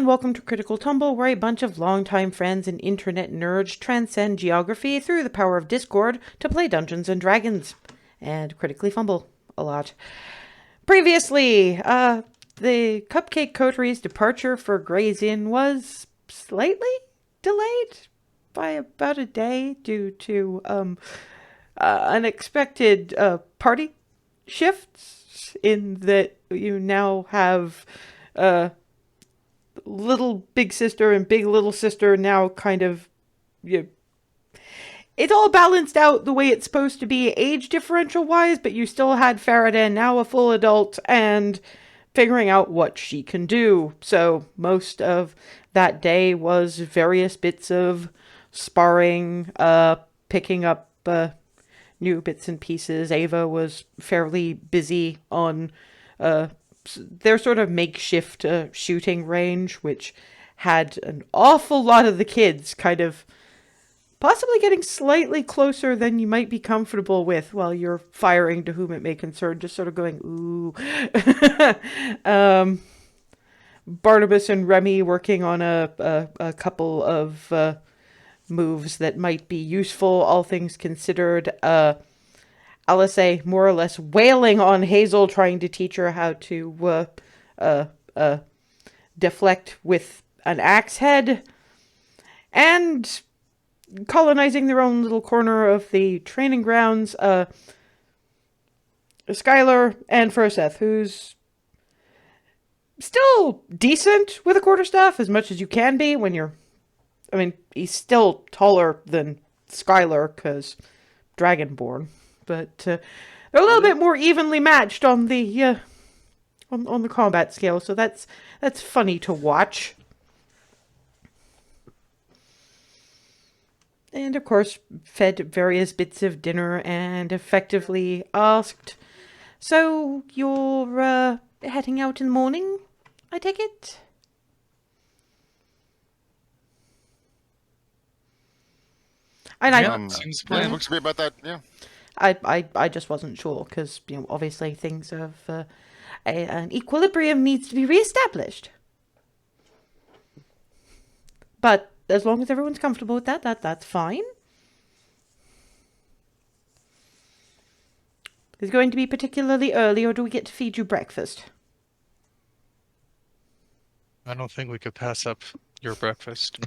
and welcome to Critical Tumble, where a bunch of longtime friends and internet nerds transcend geography through the power of Discord to play Dungeons and Dragons. And critically fumble a lot. Previously, the Cupcake Coterie's departure for Gray's Inn was slightly delayed by about a day due to unexpected party shifts, in that you now have little big sister and big little sister now kind of, it's all balanced out the way it's supposed to be age differential wise, but you still had Varydel, now a full adult, and figuring out what she can do. So most of that day was various bits of sparring, picking up new bits and pieces. Ava was fairly busy on their sort of makeshift shooting range, which had an awful lot of the kids kind of possibly getting slightly closer than you might be comfortable with while you're firing to whom it may concern, just sort of going, ooh. Barnabas and Remy working on a couple of moves that might be useful, all things considered. Alice more or less wailing on Hazel, trying to teach her how to deflect with an axe head, and colonizing their own little corner of the training grounds. Skylar and Furseth, who's still decent with a quarterstaff, as much as you can be when you're... I mean, he's still taller than Skylar, because Dragonborn. But they're a little bit more evenly matched on the on the combat scale, so that's funny to watch. And of course, fed various bits of dinner and effectively asked, "So you're heading out in the morning, I take it?" And seems plan. Looks to be about that, yeah. I just wasn't sure, because, obviously things have... an equilibrium needs to be reestablished. But as long as everyone's comfortable with that's fine. Is it going to be particularly early, or do we get to feed you breakfast? I don't think we could pass up your breakfast.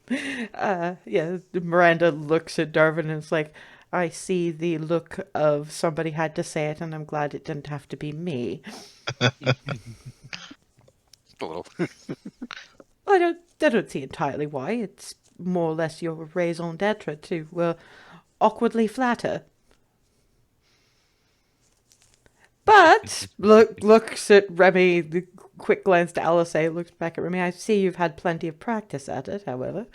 Yeah, Miranda looks at Darvin and is like, I see the look of somebody had to say it, and I'm glad it didn't have to be me. A little. I don't see entirely why. It's more or less your raison d'etre to awkwardly flatter. But looks at Remy, the quick glance to Alice, looks back at Remy. I see you've had plenty of practice at it, however.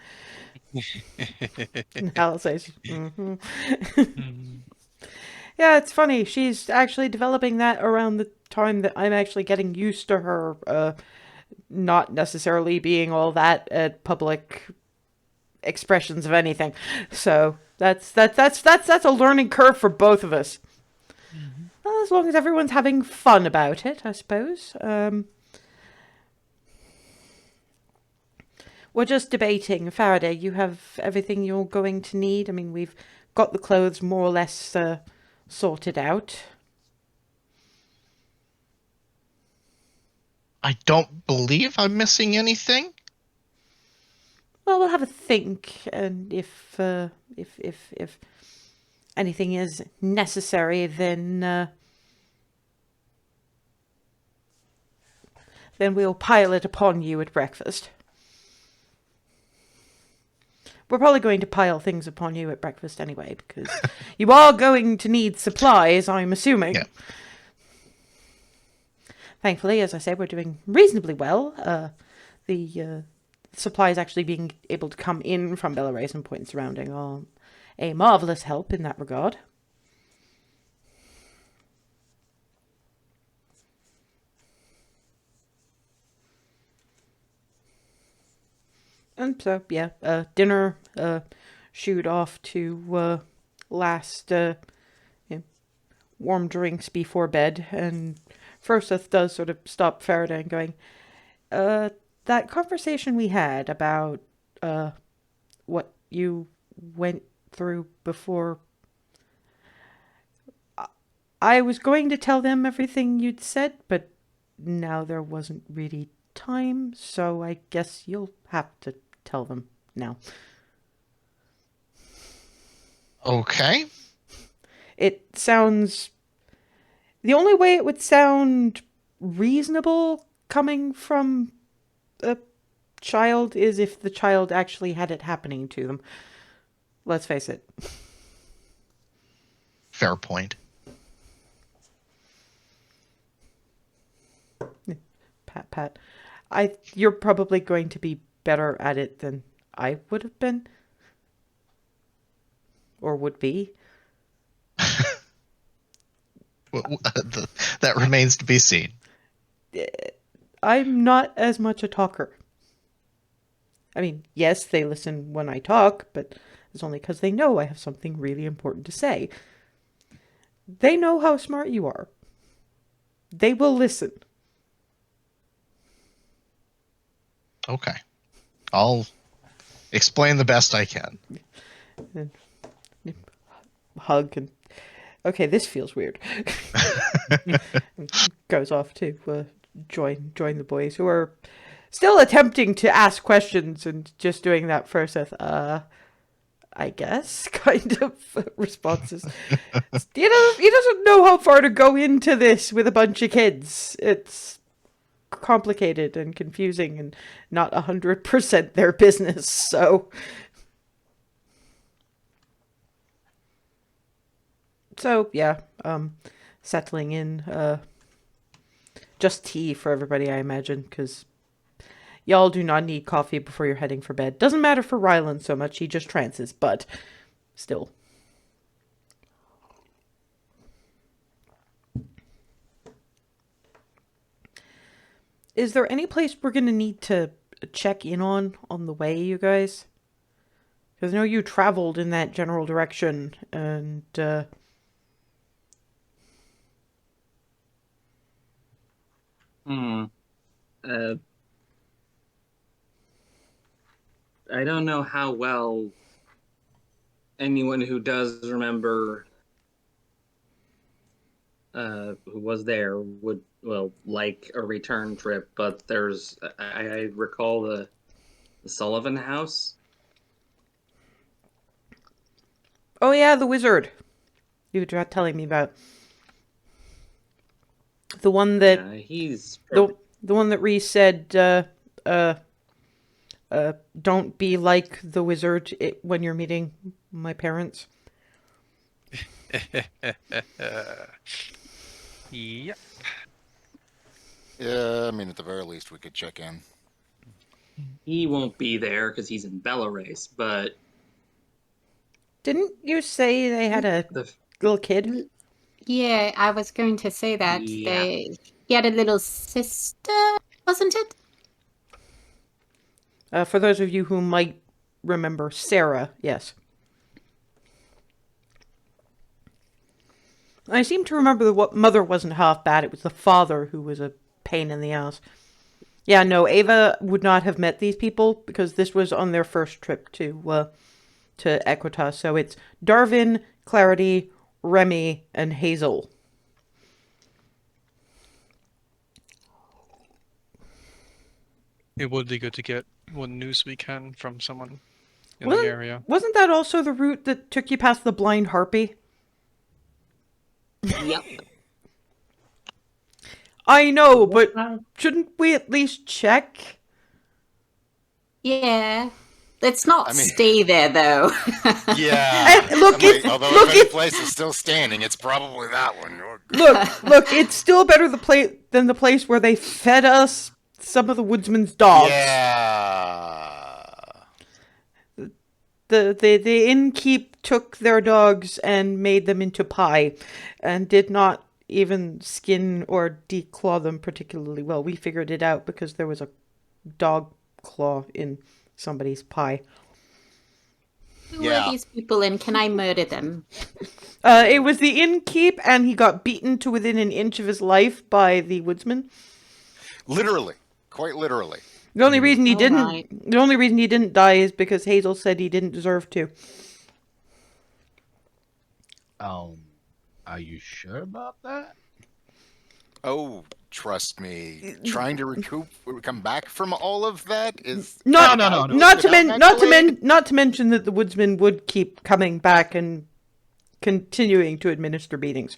And Alice says, mm-hmm. Yeah, it's funny. She's actually developing that around the time that I'm actually getting used to her not necessarily being all that at public expressions of anything. So that's a learning curve for both of us. Mm-hmm. Well, as long as everyone's having fun about it, I suppose. We're just debating. Varydel, you have everything you're going to need? I mean, we've got the clothes more or less sorted out. I don't believe I'm missing anything. Well, we'll have a think, and if anything is necessary, then we'll pile it upon you at breakfast. We're probably going to pile things upon you at breakfast anyway, because you are going to need supplies, I'm assuming. Yeah. Thankfully, as I said, we're doing reasonably well. The supplies actually being able to come in from Belarus and Point surrounding are a marvelous help in that regard. And so, yeah, dinner, shoot off to last warm drinks before bed, and Furseth does sort of stop Varydel and going, that conversation we had about what you went through before, I was going to tell them everything you'd said, but now there wasn't really time, so I guess you'll have to tell them now. Okay. It sounds... The only way it would sound reasonable coming from a child is if the child actually had it happening to them. Let's face it. Fair point. Pat. You're probably going to be better at it than I would have been. Or would be. That remains to be seen. I'm not as much a talker. I mean, yes, they listen when I talk, but it's only because they know I have something really important to say. They know how smart you are. They will listen. Okay. I'll explain the best I can. And hug and... Okay, this feels weird. Goes off to join the boys who are still attempting to ask questions and just doing that first I guess, kind of responses. He doesn't know how far to go into this with a bunch of kids. It's complicated and confusing and not 100% their business, so... So, yeah, settling in, just tea for everybody, I imagine, because y'all do not need coffee before you're heading for bed. Doesn't matter for Ryland so much, he just trances, but still. Is there any place we're going to need to check in on the way, you guys? Because I know you traveled in that general direction, and, I don't know how well anyone who does remember who was there would, well, like a return trip, but I recall the Sullivan house. Oh yeah, the wizard. You were telling me about. The one that he's the one that Reese said don't be like the wizard when you're meeting my parents. Yep. Yeah, I mean, at the very least, we could check in. He won't be there because he's in Belarus, but... Didn't you say they had a little kid? Yeah, I was going to say that. Yeah. He had a little sister, wasn't it? For those of you who might remember, Sarah, yes. I seem to remember the mother wasn't half bad. It was the father who was a pain in the ass. Yeah, no, Ava would not have met these people because this was on their first trip to Equitas. So it's Darvin, Clarity, Remy, and Hazel. It would be good to get what news we can from someone in Wasn't- the area. Wasn't that also the route that took you past the Blind Harpy? Yep. I know, but shouldn't we at least check? Yeah. Let's not I mean- stay there, though. Yeah. And look, I mean, although if any it's place is still standing, it's probably that one. look, it's still better than the place where they fed us some of the woodsman's dogs. Yeah. The innkeep took their dogs and made them into pie, and did not even skin or declaw them particularly well. We figured it out because there was a dog claw in somebody's pie. Who Yeah. are these people and can I murder them? It was the innkeep, and he got beaten to within an inch of his life by the woodsman. Literally. Quite literally. The only reason he didn't, Alright. the only reason he didn't die is because Hazel said he didn't deserve to. Are you sure about that? Oh, trust me. Trying to come back from all of that is Not No. not to without not to mention that the woodsman would keep coming back and continuing to administer beatings.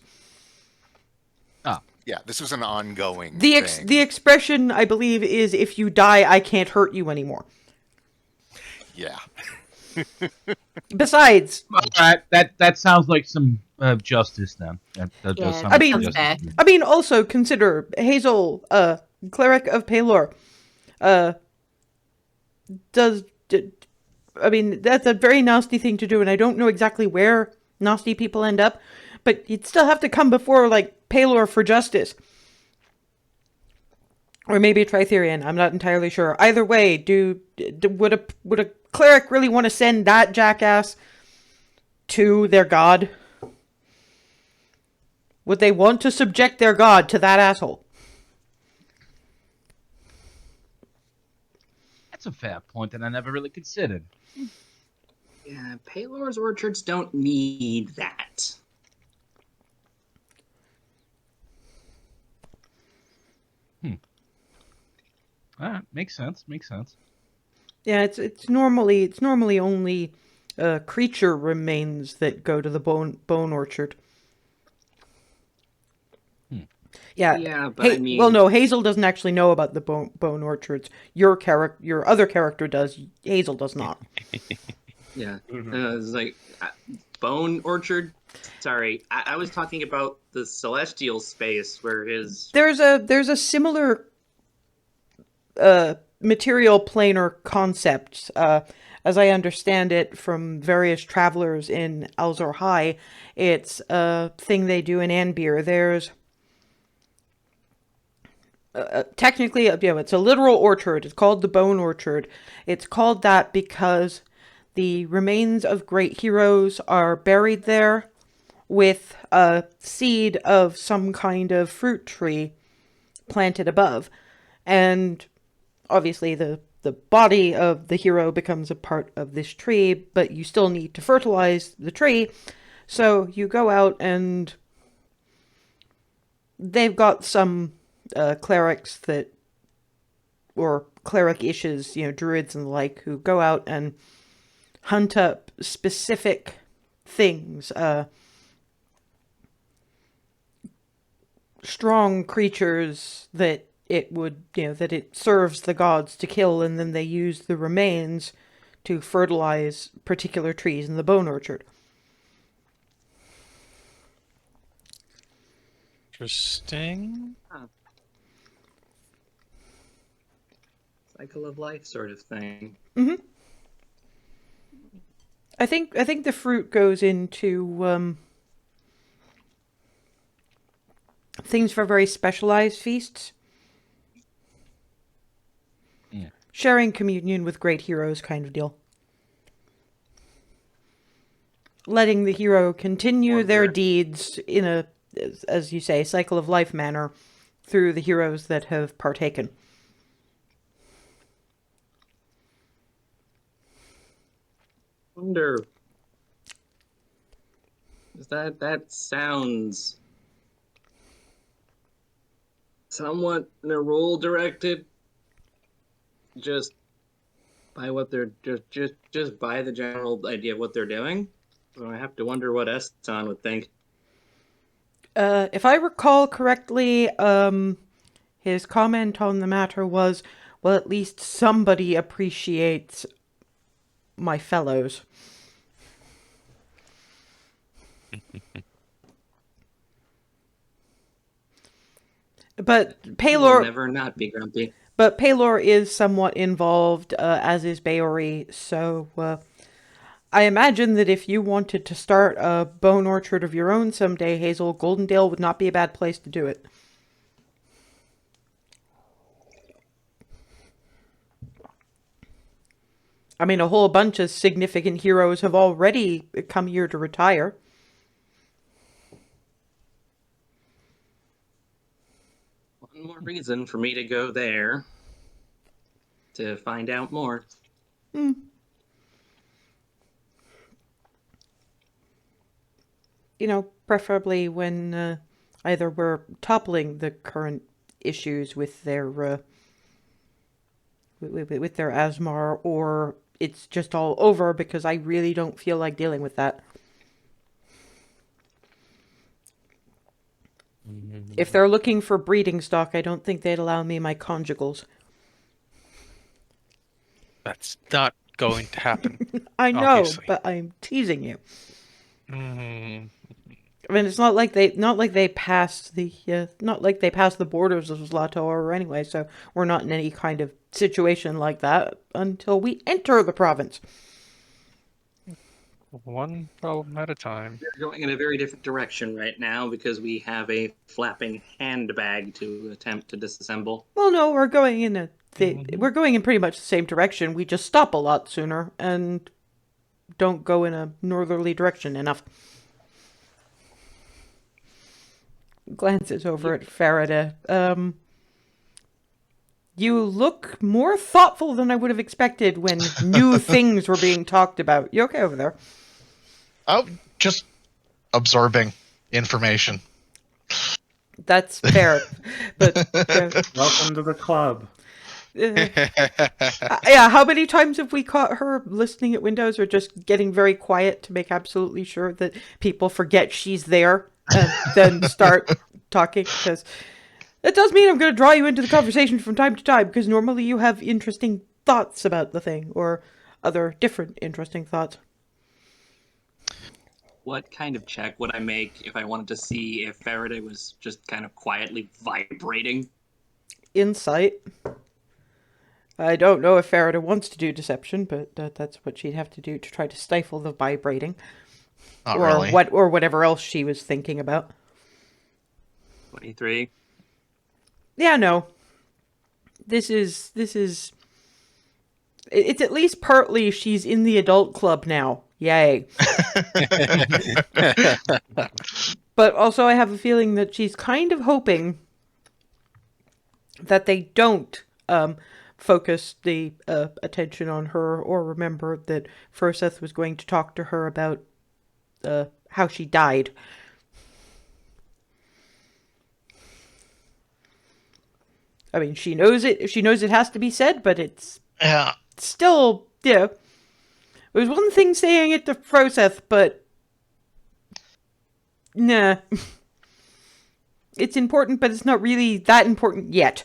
Yeah, this was an ongoing The thing. the expression, I believe, is if you die, I can't hurt you anymore. Yeah. Besides, All right, that sounds like some justice then. That does Yeah, sound I like mean- justice fair. to me. I mean, also consider Hazel, cleric of Paylor, does. I mean, that's a very nasty thing to do, and I don't know exactly where nasty people end up, but you'd still have to come before, like, Paylor for justice. Or maybe a Tritherian, I'm not entirely sure. Either way, would a cleric really want to send that jackass to their god? Would they want to subject their god to that asshole? That's a fair point that I never really considered. Yeah, Paylor's orchards don't need that. All right, makes sense. Yeah, it's normally only creature remains that go to the bone orchard. Yeah. Yeah, but I mean, well, no, Hazel doesn't actually know about the bone orchards. Your other character does. Hazel does not. yeah, it's like bone orchard. Sorry, I was talking about the celestial space where his. There's a similar material plane or concept, as I understand it from various travelers in Alzor High. It's a thing they do in Anbir. There's technically, it's a literal orchard. It's called the Bone Orchard. It's called that because the remains of great heroes are buried there with a seed of some kind of fruit tree planted above. And obviously the body of the hero becomes a part of this tree, but you still need to fertilize the tree. So you go out and they've got some clerics that, or cleric-ishes, druids and the like, who go out and hunt up specific things, strong creatures that that it serves the gods to kill, and then they use the remains to fertilize particular trees in the bone orchard. Interesting. Cycle of life sort of thing. I think the fruit goes into things for very specialized feasts. Yeah. Sharing communion with great heroes kind of deal. Letting the hero continue their deeds in a, as you say, cycle of life manner through the heroes that have partaken. Wonder. That sounds somewhat role directed. Just by what they're just by the general idea of what they're doing. So I have to wonder what Eston would think. If I recall correctly, his comment on the matter was, well, at least somebody appreciates my fellows. But You'll Paylor, never not be grumpy. But Paylor is somewhat involved, as is Baori, so I imagine that if you wanted to start a bone orchard of your own someday, Hazel, Goldendale would not be a bad place to do it. I mean, a whole bunch of significant heroes have already come here to retire. One more reason for me to go there. to find out more. Hmm. You know, preferably when either we're toppling the current issues with their with their Asmar, or it's just all over, because I really don't feel like dealing with that. If they're looking for breeding stock, I don't think they'd allow me my conjugals. That's not going to happen. I know, Obviously. but I'm teasing you. Mm, I mean, it's not like they passed the borders of Zlator anyway, so we're not in any kind of situation like that until we enter the province. one problem at a time. We're going in a very different direction right now because we have a flapping handbag to attempt to disassemble. Well, no, we're going in Mhm. we're going in pretty much the same direction. We just stop a lot sooner and don't go in a northerly direction enough. Glances over at Varydel. You look more thoughtful than I would have expected when new things were being talked about. You okay over there? Oh, just absorbing information. That's fair. But Welcome to the club. yeah, how many times have we caught her listening at windows or just getting very quiet to make absolutely sure that people forget she's there and then start talking? Because that does mean I'm going to draw you into the conversation from time to time, because normally you have interesting thoughts about the thing, or other different interesting thoughts. What kind of check would I make if I wanted to see if Faraday was just kind of quietly vibrating? Insight. I don't know if Farida wants to do deception, but that's what she'd have to do to try to stifle the vibrating. Not or really. whatever else she was thinking about. 23. Yeah, no. This is it's at least partly she's in the adult club now. Yay. But also I have a feeling that she's kind of hoping that they don't focus the attention on her, or remember that Froseth was going to talk to her about how she died. I mean, she knows it. She knows it has to be said, but it's Yeah. still, yeah. It was one thing saying it to Froseth, but nah. It's important, but it's not really that important yet.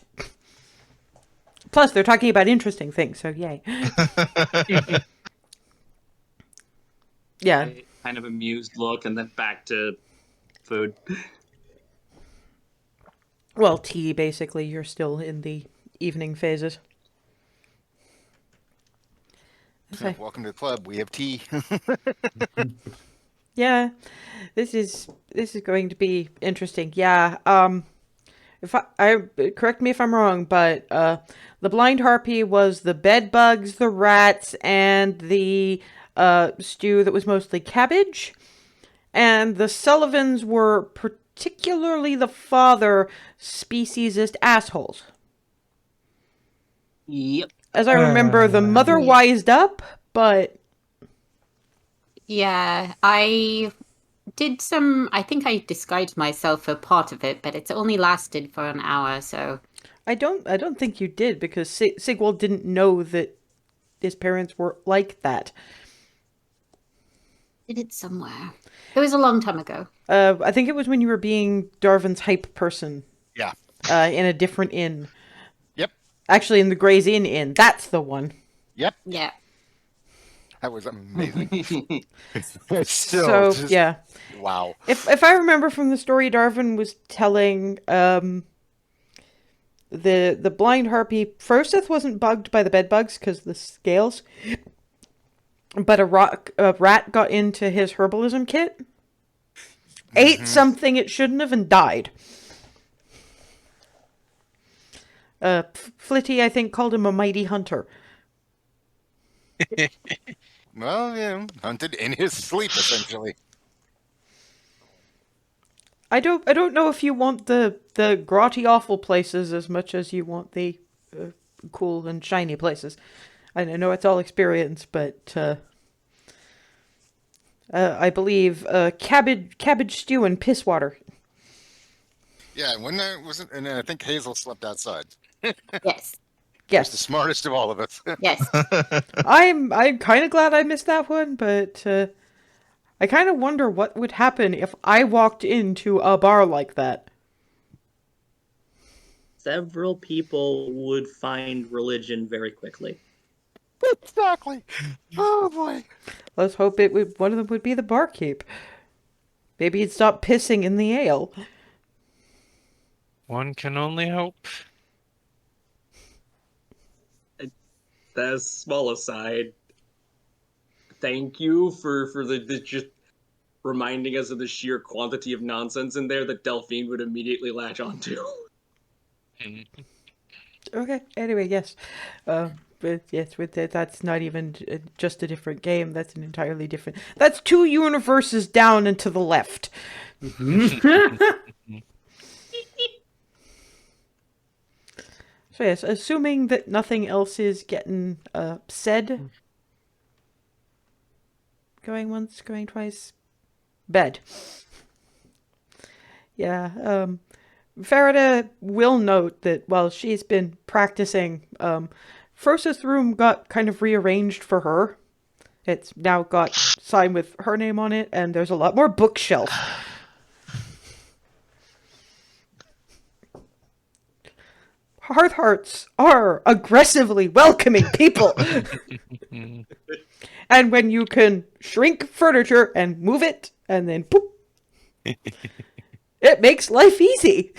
Plus, they're talking about interesting things, so yay. Yeah. Kind of amused look, and then back to food. Well, tea, basically. You're still in the evening phases. Okay. Welcome to the club. We have tea. Yeah, this is going to be interesting. Yeah, if I correct me if I'm wrong, but the Blind Harpy was the bed bugs, the rats, and the stew that was mostly cabbage, and the Sullivans were particularly the father speciesist assholes. Yep. As I remember, the mother wised up, but Yeah, I think I disguised myself for part of it, but it's only lasted for an hour, so. I don't think you did, because Sigwald didn't know that his parents were like that. Did it somewhere. It was a long time ago. I think it was when you were being Darvin's hype person. Yeah. In a different inn. Yep. Actually, in the Gray's Inn. That's the one. Yep. Yeah. That was amazing. So, just- yeah. Wow. If I remember from the story Darvin was telling, the Blind Harpy, Froseth wasn't bugged by the bed bugs because the scales, but a rat got into his herbalism kit, ate something it shouldn't have, and died. Flitty, I think, called him a mighty hunter. Well, yeah, hunted in his sleep, essentially. I don't know if you want the grotty awful places as much as you want the cool and shiny places. I know it's all experience, but I believe cabbage stew and piss water. Yeah, when I wasn't, and I think Hazel slept outside. Yes. She's the Yes, smartest of all of us. Yes. I'm kind of glad I missed that one, but I kind of wonder what would happen if I walked into a bar like that. Several people would find religion very quickly. Exactly. Oh boy. Let's hope one of them would be the barkeep. Maybe he'd stop pissing in the ale. One can only hope. That's a small aside. Thank you for the just reminding us of the sheer quantity of nonsense in there that Delphine would immediately latch onto. Okay. Anyway, yes. But yes, with that's not even just a different game. That's an entirely different. That's 2 universes down and to the left. So yes, assuming that nothing else is getting said. Going once, going twice. Bed. Yeah. Farida will note that while she's been practicing, Frosa's room got kind of rearranged for her. It's now got sign with her name on it, and there's a lot more bookshelf. Hearthhearts are aggressively welcoming people. And when you can shrink furniture and move it, and then poop, it makes life easy.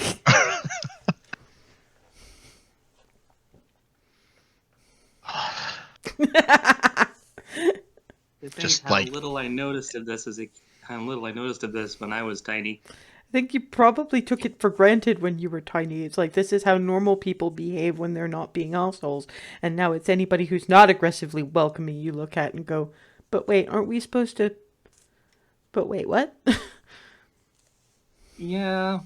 Just how like- little I noticed of this how little I noticed of this when I was tiny. I think you probably took it for granted when you were tiny. It's like, this is how normal people behave when they're not being assholes. And now it's anybody who's not aggressively welcoming you look at and go, but wait, aren't we supposed to... But wait, what? Yeah,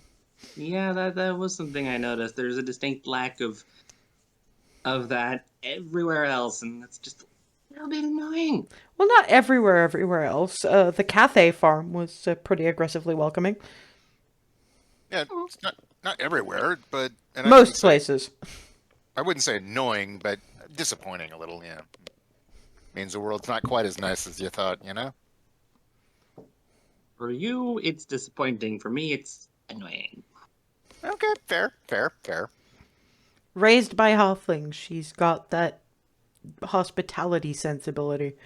that was something I noticed. There's a distinct lack of that everywhere else, and that's just a little bit annoying. Well, not everywhere else. The Cathay farm was pretty aggressively welcoming. Yeah, it's not everywhere, but and Most places. I wouldn't say annoying, but disappointing a little. Yeah, means the world's not quite as nice as you thought. You know. For you, it's disappointing. For me, it's annoying. Okay, fair. Raised by halflings, she's got that hospitality sensibility.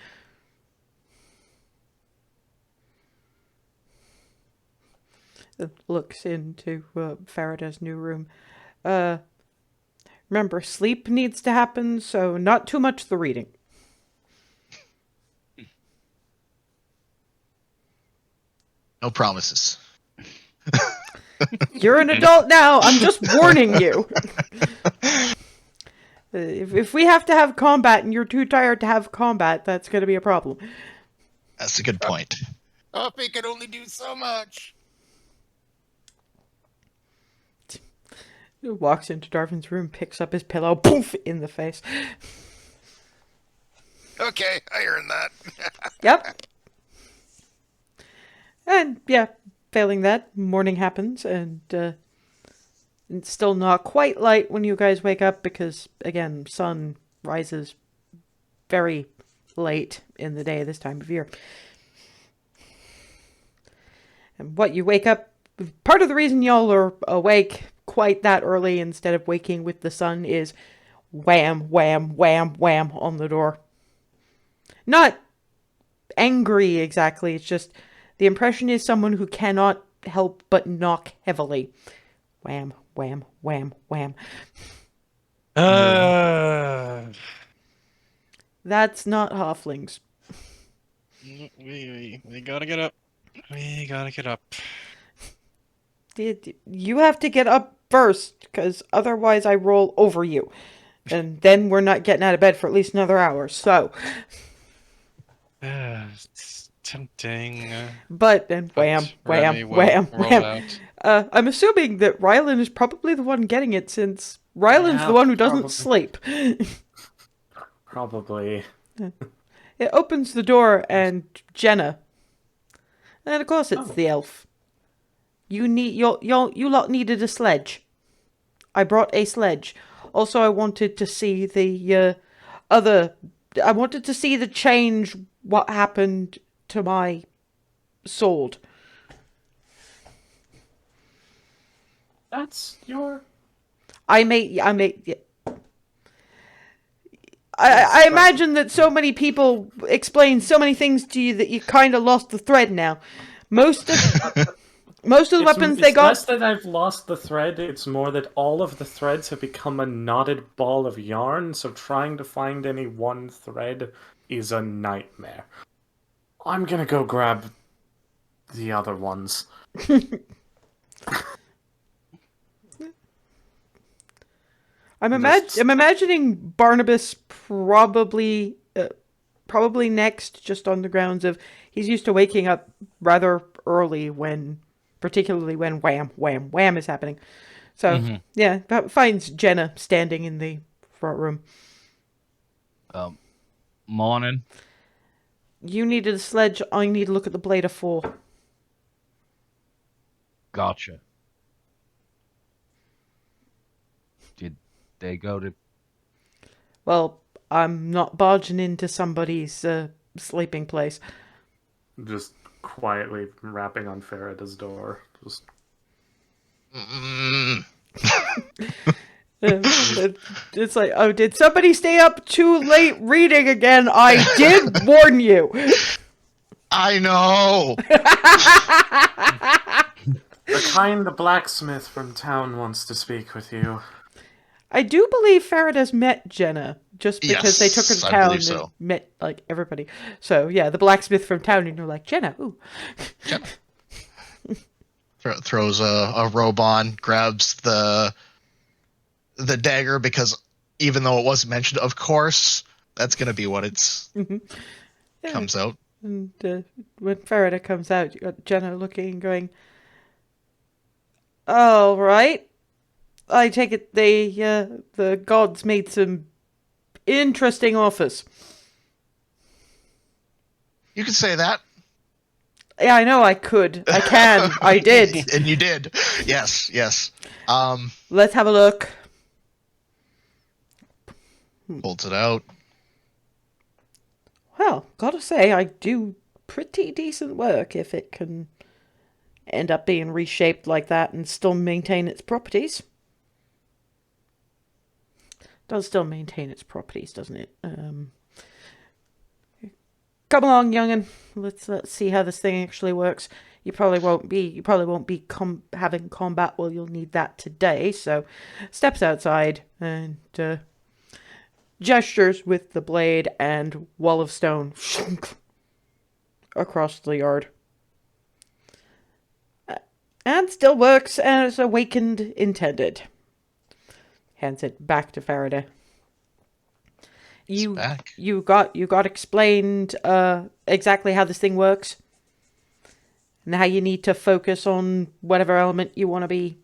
Looks into Farida's new room. Remember, sleep needs to happen, so not too much the reading. No promises. You're an adult now. I'm just warning you. If we have to have combat and you're too tired to have combat, that's going to be a problem. That's a good point. Hoppy can only do so much. Walks into Darvin's room, picks up his pillow, poof, in the face. Okay, I earned that. Yep. And yeah, failing that, morning happens, and it's still not quite light when you guys wake up because, again, sun rises very late in the day this time of year. And what you wake up, part of the reason y'all are awake quite that early instead of waking with the sun is wham, wham, wham, wham on the door. Not angry exactly, it's just the impression is someone who cannot help but knock heavily. Wham, wham, wham, wham. That's not halflings. We gotta get up. We gotta get up. You have to get up first, because otherwise I roll over you. And then we're not getting out of bed for at least another hour, so... It's tempting. But then wham, wham, Remy will wham, roll wham. out. I'm assuming that Rylan is probably the one getting it since Ryland's Yeah, the one who doesn't probably. sleep. Probably. It opens the door and Jenna. And of course it's Oh. the elf. You lot needed a sledge. I brought a sledge. Also, I wanted to see the I wanted to see the change. What happened to my sword? That's your... I imagine that so many people explain so many things to you that you kind of lost the thread now. Most of the weapons they It's got. less that I've lost the thread, it's more that all of the threads have become a knotted ball of yarn, so trying to find any one thread is a nightmare. I'm gonna go grab the other ones. I'm imagining Barnabas probably next, just on the grounds of he's used to waking up rather early particularly when wham wham wham is happening. So yeah, that finds Jenna standing in the front room. Morning. You needed a sledge. I need to look at the blade of 4. Gotcha. Did they go to... Well, I'm not barging into somebody's sleeping place. Just quietly rapping on Farida's door. Just... It's like, oh, did somebody stay up too late reading again? I did warn you. I know. The kind blacksmith from town wants to speak with you. I do believe Farida's met Jenna just because they took her to Yes, I town believe and so. met like everybody. So yeah, the blacksmith from town, and you're like, Jenna, ooh. Jenna. Throws a robe on, grabs the dagger, because even though it wasn't mentioned, of course, that's going to be what it's Yeah. comes out. And when Farida comes out, you got Jenna looking and going, all right. I take it the gods made some interesting offers. You could say that. Yeah, I know I could. I can. I did. And you did. Yes. Let's have a look. Holds it out. Well, gotta say, I do pretty decent work if it can end up being reshaped like that and still maintain its properties. Does still maintain its properties, doesn't it? Come along, young'un. Let's see how this thing actually works. You probably won't be having combat. Well, you'll need that today. So, steps outside and gestures with the blade and wall of stone across the yard. And still works as awakened intended. Hands it back to Faraday. You got explained exactly how this thing works and how you need to focus on whatever element you want to be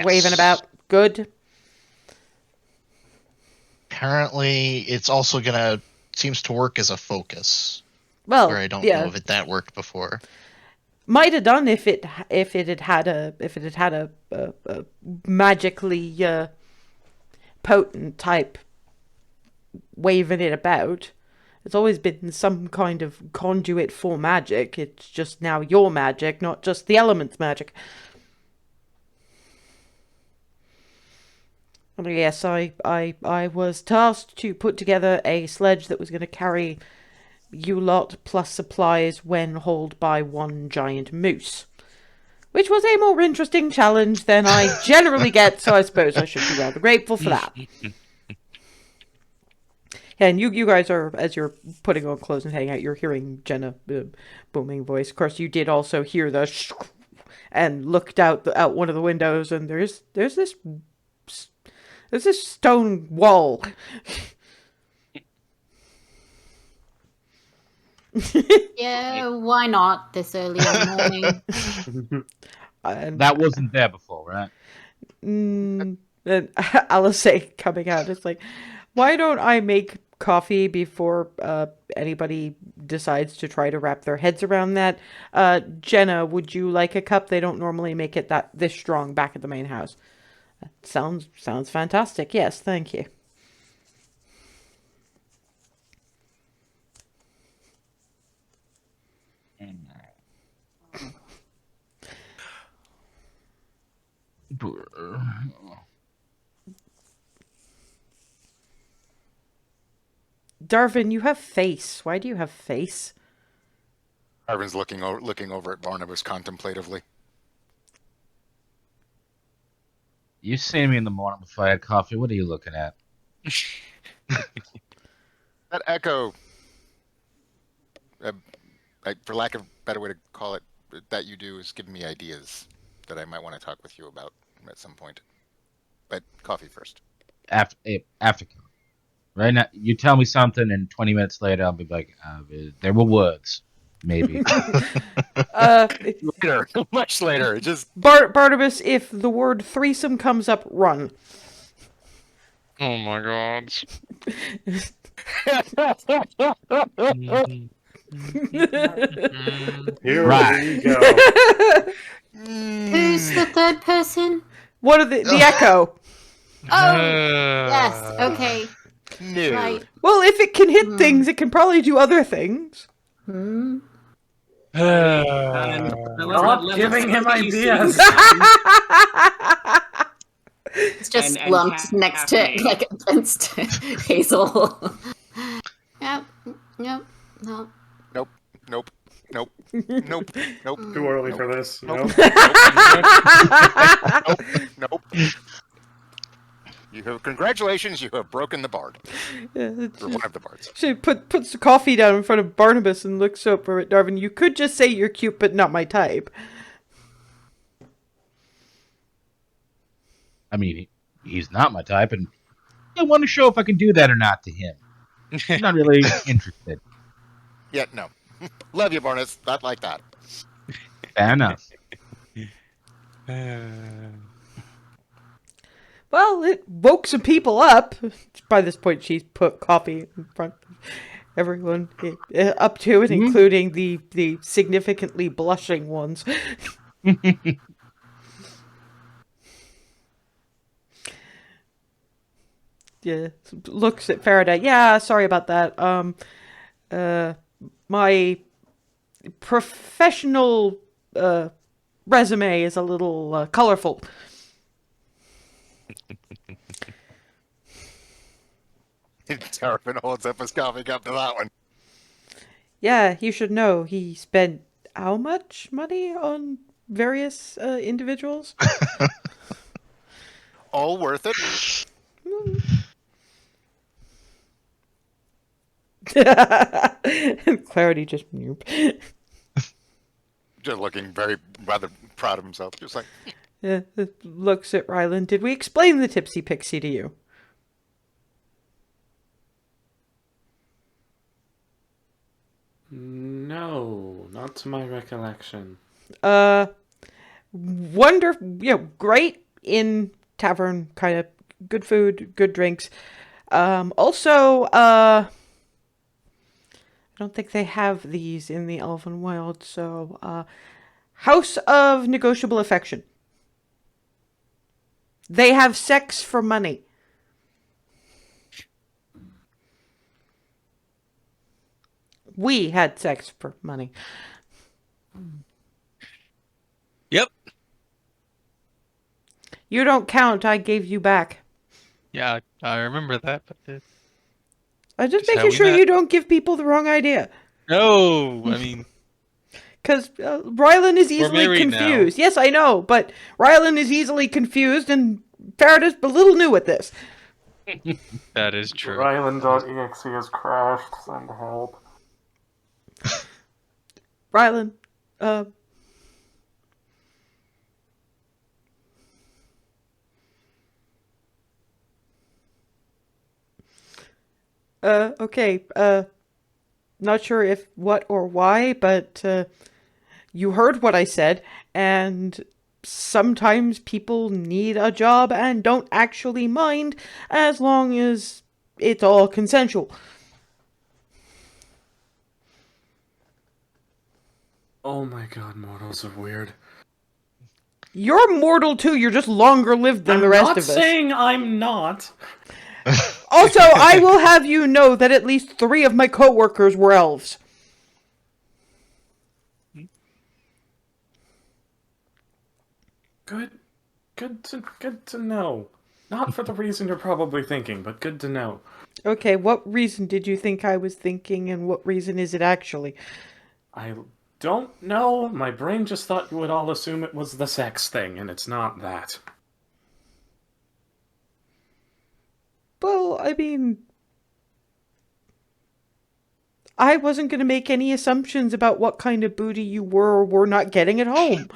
waving about. Good. Apparently, it's also seems to work as a focus. Well, where I don't know if that worked before. Might have done if it had a magically potent type waving it about. It's always been some kind of conduit for magic. It's just now your magic, not just the element's magic. And yes, I was tasked to put together a sledge that was going to carry you lot plus supplies when hauled by one giant moose. Which was a more interesting challenge than I generally get, so I suppose I should be rather grateful for that. And you guys are, as you're putting on clothes and heading out, you're hearing Jenna booming voice. Of course, you did also hear the and looked out one of the windows, and there's this stone wall. Yeah, why not this early in the morning? That wasn't there before, right? Then Alice coming out, it's like, why don't I make coffee before anybody decides to try to wrap their heads around that? Jenna, would you like a cup? They don't normally make it this strong back at the main house. Sounds fantastic. Yes, thank you. Darvin, you have face. Why do you have face? Arvin's looking over at Barnabas contemplatively. You see me in the morning before I had coffee. What are you looking at? That echo, for lack of a better way to call it, that you do is giving me ideas that I might want to talk with you about at some point. But coffee first. After coffee. Right now, you tell me something, and 20 minutes later, I'll be like, there were words. Maybe. Later. Much later. Just Barnabas, if the word threesome comes up, run. Oh my god. Here Right. we go. Who's the third person? What are the echo? Oh, yes. Okay. no. Right. Well, if it can hit things, it can probably do other things. Hmm. Not giving him ideas. It's just And slumped next to caffeine. like against Hazel. Yep. No. Nope. Nope. Nope. Nope. Nope. Too early for this. Nope. Nope. Nope. Congratulations, you have broken the bard. Or one of the bards. She puts the coffee down in front of Barnabas and looks over at Darvin. You could just say you're cute, but not my type. I mean, he's not my type, and I want to show if I can do that or not to him. I'm not really interested. Yeah, no. Love you, Barnes. Not like that. Fair enough. Well, it woke some people up. By this point, she's put coffee in front of everyone, up to and including the significantly blushing ones. Yeah, looks at Faraday. Yeah, sorry about that. My professional resume is a little colorful. Tarpon holds up his coffee cup to that one. Yeah, you should know. He spent how much money on various individuals? All worth it. Clarity just Just looking rather proud of himself. Just like, looks at Ryland. Did we explain the Tipsy Pixie to you? No, not to my recollection. Great in tavern, kind of good food, good drinks. Also, I don't think they have these in the Elven Wild, so, House of Negotiable Affection. They have sex for money. We had sex for money. Yep. You don't count. I gave you back. Yeah, I remember that, but I'm just Just how making we sure met. you don't give people the wrong idea. no, I mean, Because Rylan is easily married now. confused. Yes, I know, but Rylan is easily confused, and Faraday's a little new at this. that is true. Ryland.exe has crashed. Send help. Rylan, okay, not sure if what or why, but you heard what I said, and sometimes people need a job and don't actually mind as long as it's all consensual. Oh my god, mortals are weird. You're mortal too, you're just longer lived than the rest of us. I'm not saying I'm not. Also, I will have you know that at least 3 of my coworkers were elves. Good to know. Not for the reason you're probably thinking, but good to know. Okay, what reason did you think I was thinking, and what reason is it actually? I don't know. My brain just thought you would all assume it was the sex thing, and it's not that. Well, I mean, I wasn't going to make any assumptions about what kind of booty you were or were not getting at home.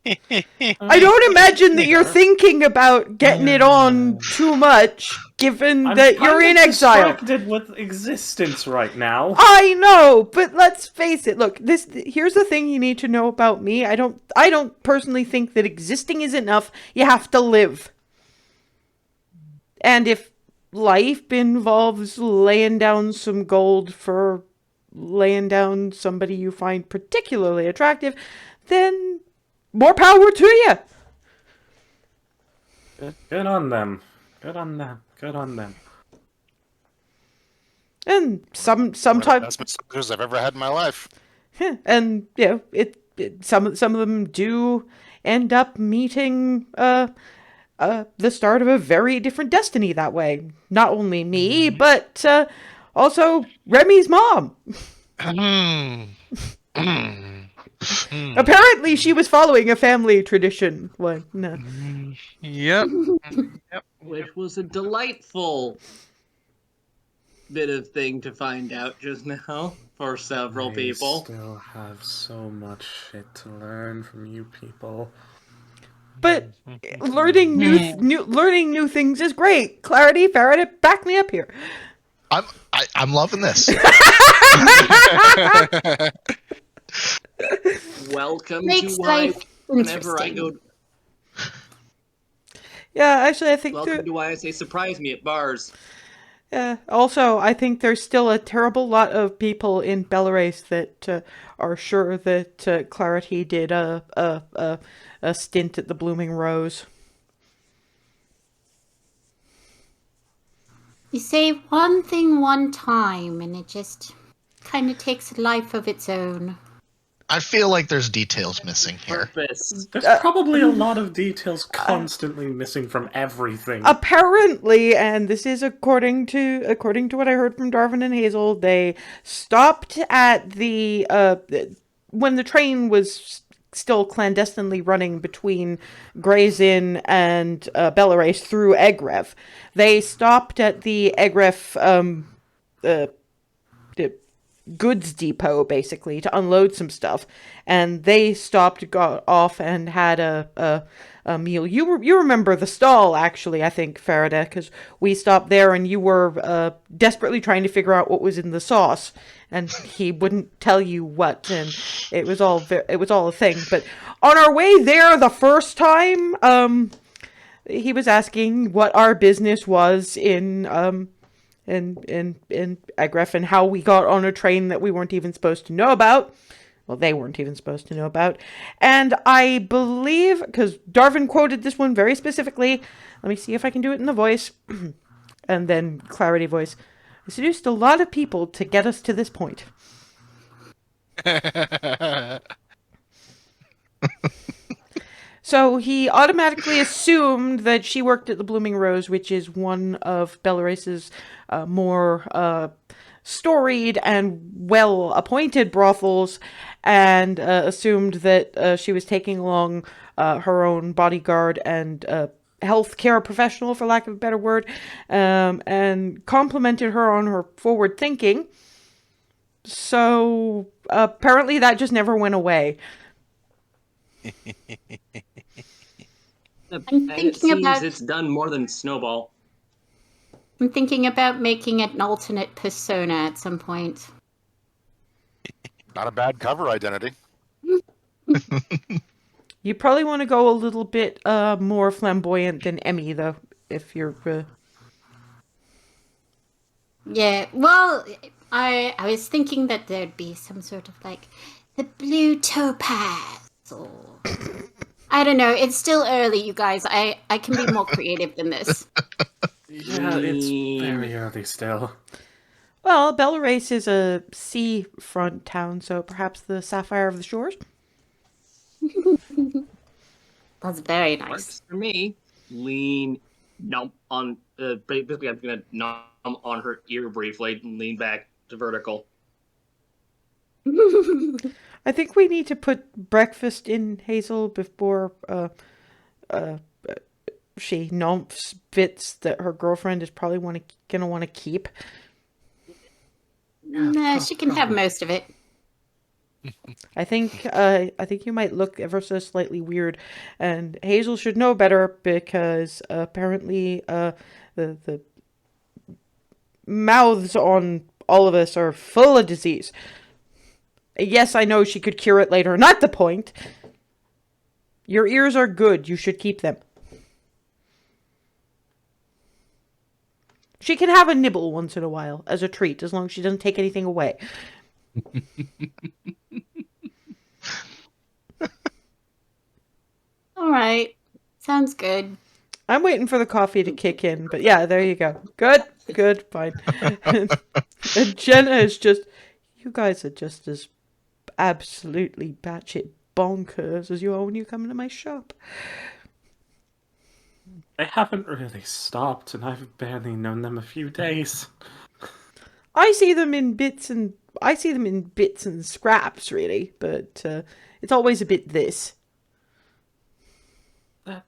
I don't imagine that you're thinking about getting it on too much, given that you're in exile. I'm distracted with existence right now. I know, but let's face it. Look, here's the thing you need to know about me. I don't personally think that existing is enough. You have to live. And if life involves laying down some gold for laying down somebody you find particularly attractive, then more power to you. Good on them. Good on them. Good on them. And sometimes Best suckers I've ever had in my life. and you know, some of them do end up meeting the start of a very different destiny that way. Not only me, but also Remy's mom. Apparently, she was following a family tradition. What? No. Yep. Which was a delightful bit of thing to find out just now for several people. I still have so much shit to learn from you people. But learning new things is great. Clarity, Faraday, back me up here. I'm loving this. Welcome Makes to why life whenever I interesting. go. Yeah, actually, I think Welcome to why I say surprise me at bars. yeah. Also, I think there's still a terrible lot of people in Belarus that are sure that Clarity did a stint at the Blooming Rose. You say one thing one time, and it just kind of takes a life of its own. I feel like there's details missing here. Purpose. There's probably a lot of details constantly missing from everything. Apparently, and this is according to what I heard from Darwin and Hazel, they stopped at the when the train was still clandestinely running between Gray's Inn and Belarus through Egrev. They stopped at the Egrev goods depot, basically, to unload some stuff, and they got off and had a meal. You remember the stall, actually, I think, Faraday, because we stopped there and you were desperately trying to figure out what was in the sauce, and he wouldn't tell you what, and it was all a thing. But on our way there the first time, he was asking what our business was in Agref, and how we got on a train that we weren't even supposed to know about. Well, they weren't even supposed to know about. And I believe, because Darwin quoted this one very specifically, let me see if I can do it in the voice, and then Clarity voice. I seduced a lot of people to get us to this point. So he automatically assumed that she worked at the Blooming Rose, which is one of Belarus's more storied and well-appointed brothels, and assumed that she was taking along her own bodyguard and healthcare professional, for lack of a better word, and complimented her on her forward thinking. So apparently that just never went away. I'm It thinking seems about it's done more than Snowball. I'm thinking about making it an alternate persona at some point. Not a bad cover identity. You probably want to go a little bit more flamboyant than Emmy, though, if you're... Yeah, well, I was thinking that there'd be some sort of like the blue topaz or I don't know. It's still early, you guys. I can be more creative than this. Yeah, it's very early still. Well, Belerace is a seafront town, so perhaps the Sapphire of the Shores? That's very nice. Works for me. Lean, numb on. Basically, I'm gonna numb on her ear briefly and lean back to vertical. I think we need to put breakfast in Hazel before she numps bits that her girlfriend is probably gonna want to keep. Nah, she can have most of it. I think you might look ever so slightly weird, and Hazel should know better because apparently the mouths on all of us are full of disease. Yes, I know she could cure it later. Not the point. Your ears are good. You should keep them. She can have a nibble once in a while as a treat, as long as she doesn't take anything away. All right. Sounds good. I'm waiting for the coffee to kick in, but yeah, there you go. Good, fine. And Jenna is just, you guys are just as absolutely batshit bonkers as you are when you come into my shop. They haven't really stopped, and I've barely known them a few days. I see them in bits and scraps, really, but it's always a bit this. That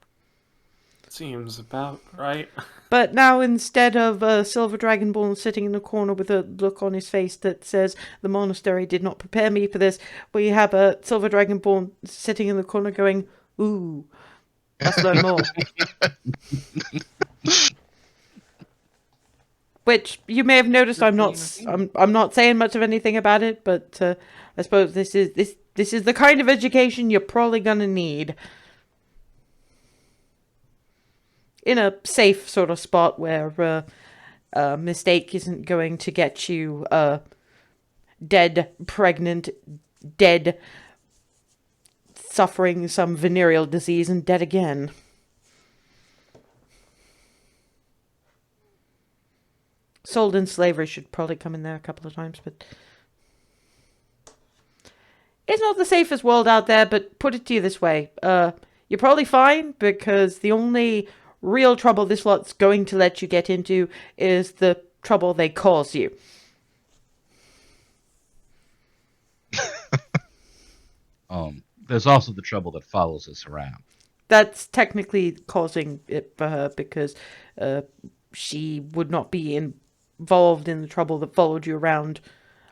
seems about right. But now, instead of a silver dragonborn sitting in the corner with a look on his face that says, "The monastery did not prepare me for this," we have a silver dragonborn sitting in the corner going, "Ooh, let's learn more." Which you may have noticed, I'm not saying much of anything about it, but I suppose this is the kind of education you're probably gonna need. In a safe sort of spot where a mistake isn't going to get you dead, pregnant, dead, suffering some venereal disease, and dead again. Sold in slavery should probably come in there a couple of times, but it's not the safest world out there. But put it to you this way, you're probably fine, because the only real trouble this lot's going to let you get into is the trouble they cause you. There's also the trouble that follows us around. That's technically causing it for her, because she would not be involved in the trouble that followed you around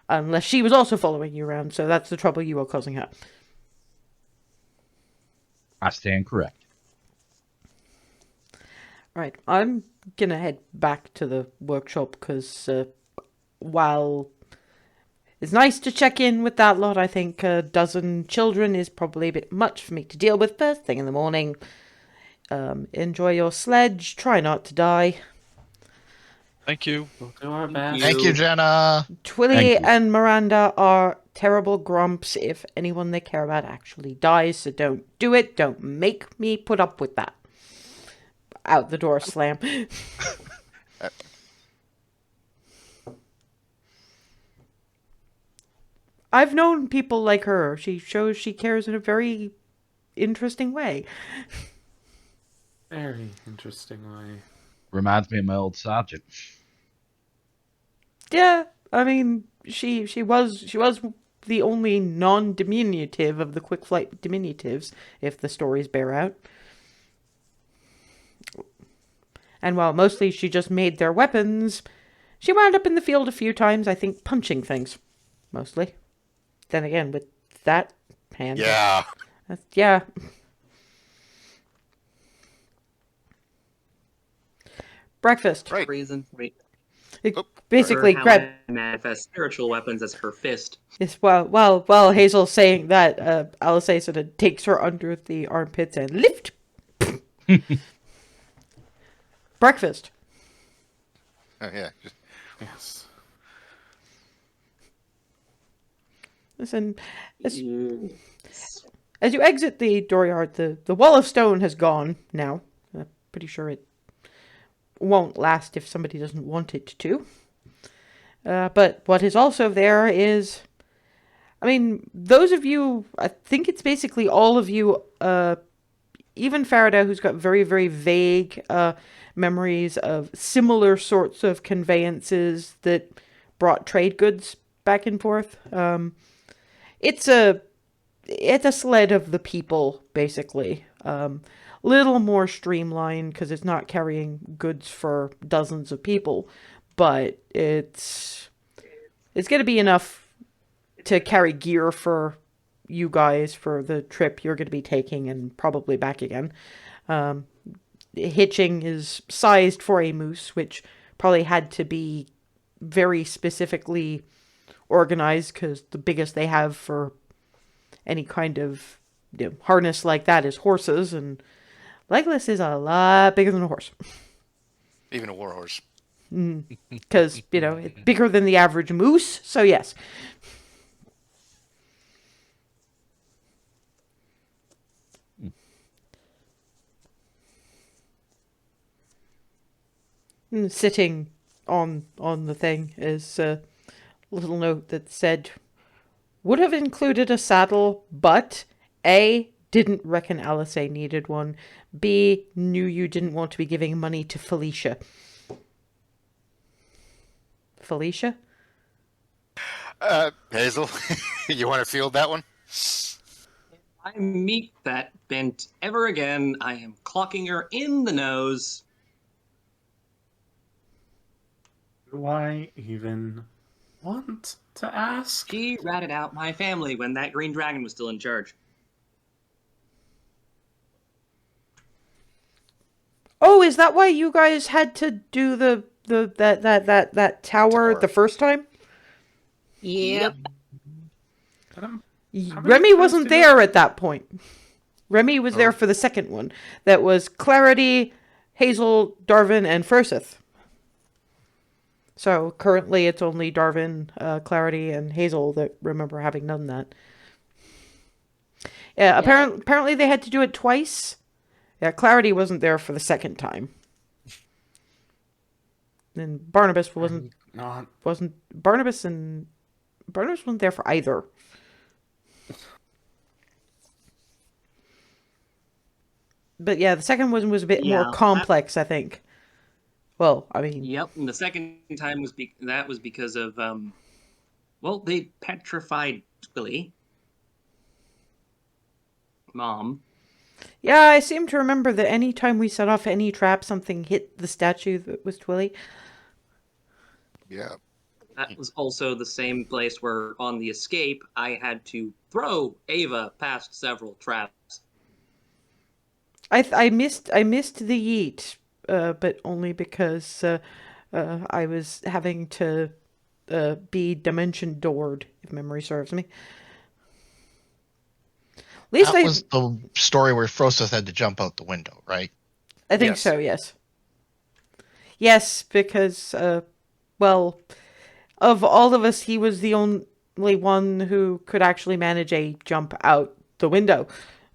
unless she was also following you around. So that's the trouble you are causing her. I stand correct. Right, I'm gonna head back to the workshop, because while it's nice to check in with that lot, I think a dozen children is probably a bit much for me to deal with first thing in the morning. Enjoy your sledge, try not to die. Thank you. We'll do our best. Thank you, Jenna. Twilly Thank you. and Miranda are terrible grumps if anyone they care about actually dies, so don't do it. Don't make me put up with that. Out the door slam. I've known people like her. She shows she cares in a very interesting way. Very interesting way. Reminds me of my old sergeant. Yeah, I mean, she was the only non-diminutive of the quick flight diminutives, if the stories bear out. And while mostly she just made their weapons, she wound up in the field a few times, I think, punching things. Mostly. Then again, with that hand. Yeah. Yeah. Breakfast. Right. Reason. Wait. It Oh, basically Or how grab. I manifest spiritual weapons as her fist. Yes, while Hazel's saying that, Alice sort of takes her under the armpits and lift. Breakfast. oh yeah. Just, Yes. Listen, as Yes. as you exit the dooryard, the wall of stone has gone now. I'm pretty sure it won't last if somebody doesn't want it to. But what is also there is, I mean, those of you, I think it's basically all of you, even Farida, who's got very, very vague memories of similar sorts of conveyances that brought trade goods back and forth. It's a sled of the people, basically. Little more streamlined because it's not carrying goods for dozens of people, but it's going to be enough to carry gear for you guys for the trip you're going to be taking and probably back again. Hitching is sized for a moose, which probably had to be very specifically organized because the biggest they have for any kind of harness like that is horses, and Legolas is a lot bigger than a horse. even a warhorse. Because, it's bigger than the average moose, so yes. Sitting on the thing is a little note that said, would have included a saddle, but A, didn't reckon Alice needed one, B, knew you didn't want to be giving money to Felicia. Felicia? Hazel, you want to field that one? I meet that bent ever again, I am clocking her in the nose. Do I even want to ask? She ratted out my family when that green dragon was still in charge. Oh, is that why you guys had to do that tower the first time? Yep. But how many Remy times wasn't did you- there at that point. Remy was there for the second one. That was Clarity, Hazel, Darvin, and Furseth. So currently it's only Darvin, Clarity, and Hazel that remember having done that. Yeah, apparently they had to do it twice. Yeah, Clarity wasn't there for the second time. And Barnabas wasn't Barnabas wasn't there for either. But yeah, the second one was a bit more complex, I think. Well, I mean, Yep, and the second time was because of they petrified Twilly. Mom. yeah, I seem to remember that any time we set off any trap, something hit the statue that was Twilly. Yeah. That was also the same place where, on the escape, I had to throw Ava past several traps. I missed the yeet, but only because I was having to be dimension doored, if memory serves me. At least That was the story where Froseth had to jump out the window, right? I think Yes. so, yes. Yes, because, of all of us, he was the only one who could actually manage a jump out the window.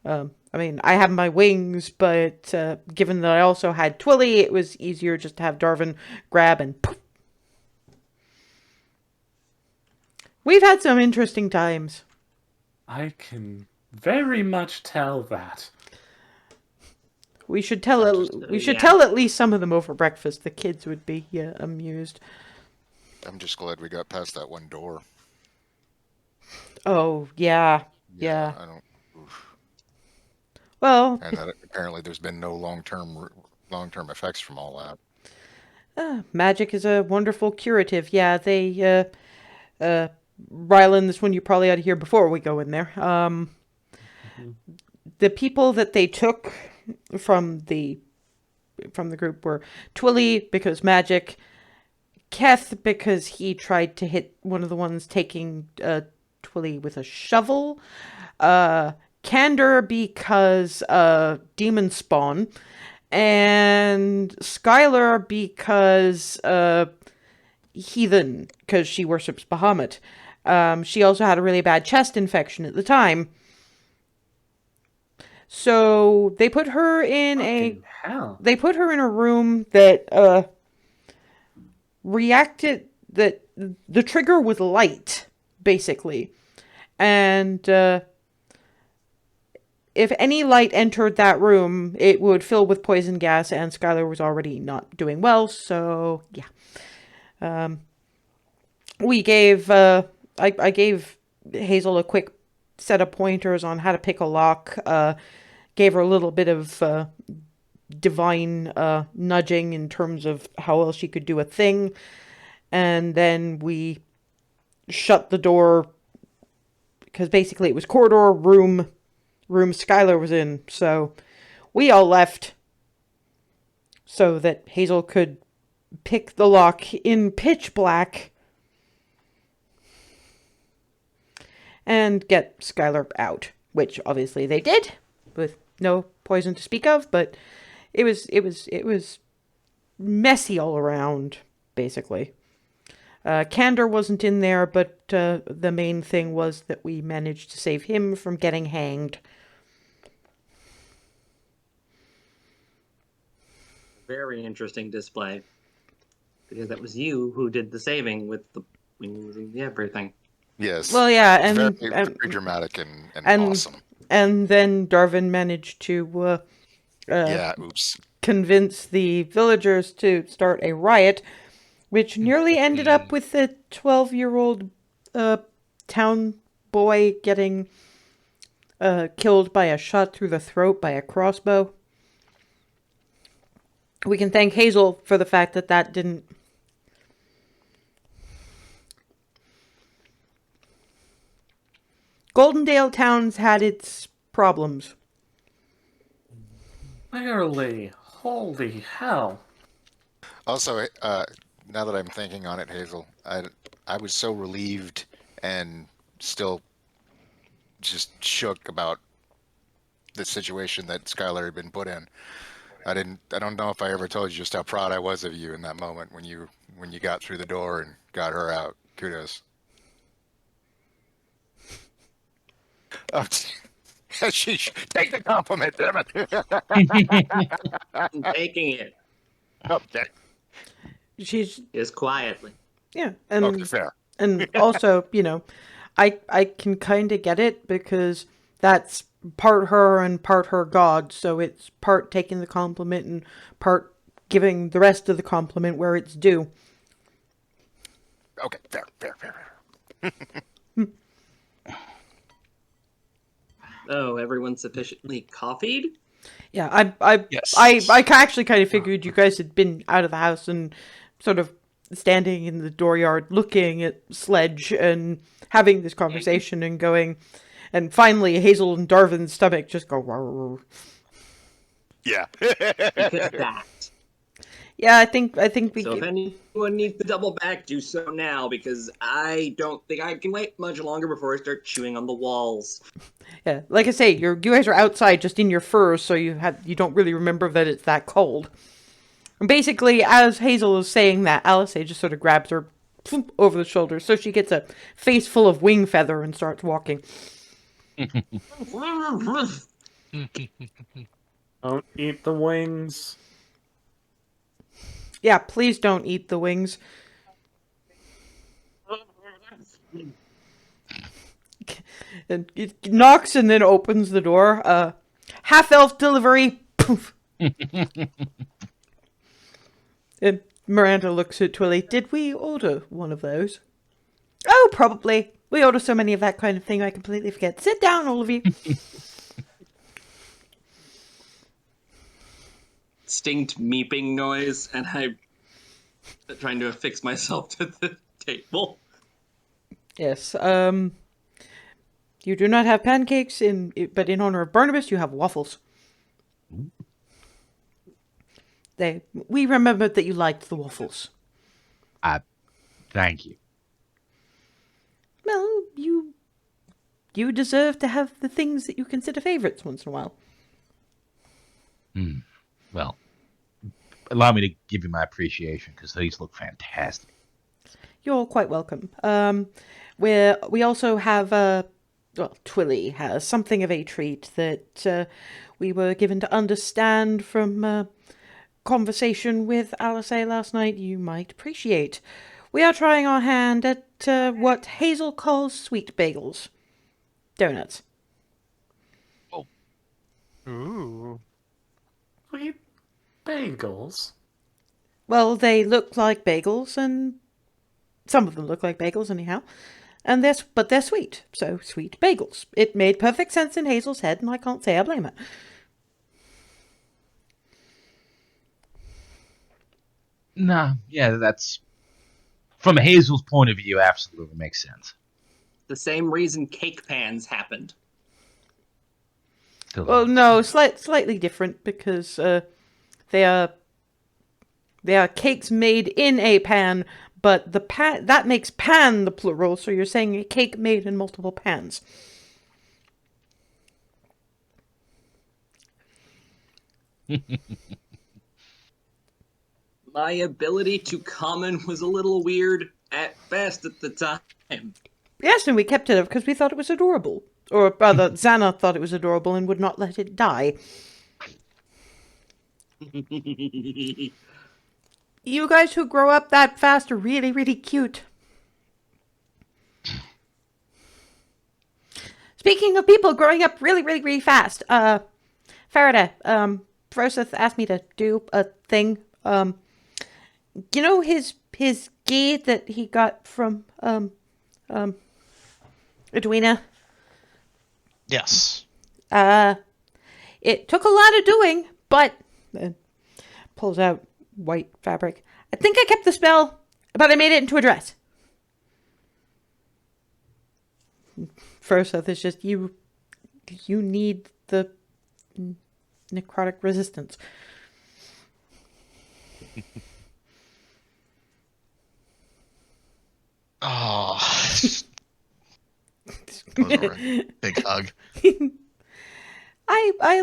I mean, I have my wings, but given that I also had Twilly, it was easier just to have Darvin grab and poof. We've had some interesting times. I can very much tell that. We should tell tell at least some of them over breakfast. The kids would be amused. I'm just glad we got past that one door. Oh, yeah. I don't. Oof. Well, And that apparently there's been no long-term effects from all that. magic is a wonderful curative. Yeah, they Rylan, this one you probably ought to hear before we go in there. The people that they took from the group were Twilly because magic, Keth because he tried to hit one of the ones taking Twilly with a shovel. Candor because demon spawn. And Skylar because heathen, because she worships Bahamut. She also had a really bad chest infection at the time. So they put her in Fucking hell. a room that reacted, that the trigger was light, basically. And if any light entered that room, it would fill with poison gas, and Skylar was already not doing well, so yeah. We gave, I gave Hazel a quick set of pointers on how to pick a lock, gave her a little bit of divine nudging in terms of how else she could do a thing, and then we shut the door, because basically it was corridor, room Skylar was in, so we all left so that Hazel could pick the lock in pitch black and get Skylar out, which obviously they did, with no poison to speak of, but it was messy all around, basically. Candor wasn't in there, but the main thing was that we managed to save him from getting hanged. Very interesting display. Because that was you who did the saving with the wings and everything. Yes. Well, yeah, It's and very dramatic and and- awesome. and then Darvin managed to Yeah. Oops. convince the villagers to start a riot, which nearly ended up with the 12-year-old town boy getting killed by a shot through the throat by a crossbow. We can thank Hazel for the fact that that didn't... Goldendale Town's had its problems. Barely. Holy hell. Also, now that I'm thinking on it, Hazel, I was so relieved and still just shook about the situation that Skylar had been put in. I don't know if I ever told you just how proud I was of you in that moment when you got through the door and got her out. Kudos. Oh, she take the compliment, damn it. I'm taking it. Okay. She's... Just quietly. Yeah, and... Okay, fair. And also, you know, I can kind of get it because that's part her and part her god. So it's part taking the compliment and part giving the rest of the compliment where it's due. Okay, fair. Oh, everyone's sufficiently coffeeed? Yeah, Yes. I actually kind of figured you guys had been out of the house and sort of standing in the dooryard looking at Sledge and having this conversation and going, and finally Hazel and Darvin's stomach just go. Rawr. Yeah. Because that. Yeah, I think we. So if anyone needs to double back, do so now, because I don't think I can wait much longer before I start chewing on the walls. Yeah, like I say, you guys are outside just in your furs, so you don't really remember that it's that cold. And basically, as Hazel is saying that, Alice just sort of grabs her over the shoulder, so she gets a face full of wing feather and starts walking. Don't eat the wings. Yeah, please don't eat the wings. And it knocks and then opens the door. Half-elf delivery. Poof. And Miranda looks at Twilly. Did we order one of those? Oh, probably. We order so many of that kind of thing, I completely forget. Sit down, all of you. Distinct meeping noise, and I'm trying to affix myself to the table. Yes. You do not have pancakes, but in honor of Barnabas, you have waffles. We remembered that you liked the waffles. Thank you. Well, you deserve to have the things that you consider favorites once in a while. Well, allow me to give you my appreciation because these look fantastic. You're quite welcome. We also have well, Twilly has something of a treat that we were given to understand from conversation with Alice last night. You might appreciate. We are trying our hand at what Hazel calls sweet bagels, donuts. Ooh. Wait, bagels? Well, they look like bagels, and some of them look like bagels, anyhow. And but they're sweet, so sweet bagels. It made perfect sense in Hazel's head, and I can't say I blame her. Nah, yeah, that's from Hazel's point of view, absolutely makes sense. The same reason cake pans happened. Still Well, don't- no, slightly different because they are cakes made in a pan, but the pan that makes pan the plural. So you're saying a cake made in multiple pans. My ability to common was a little weird at best at the time. Yes, and we kept it up because we thought it was adorable. Or rather, Xana thought it was adorable and would not let it die. You guys who grow up that fast are really, really cute. Speaking of people growing up really, really, really fast, Faraday, Froseth asked me to do a thing. You know his gi that he got from Edwina? Yes. It took a lot of doing, but pulls out white fabric. I think I kept the spell, but I made it into a dress. Froseth is just you need the necrotic resistance. Oh. Those were a big hug. I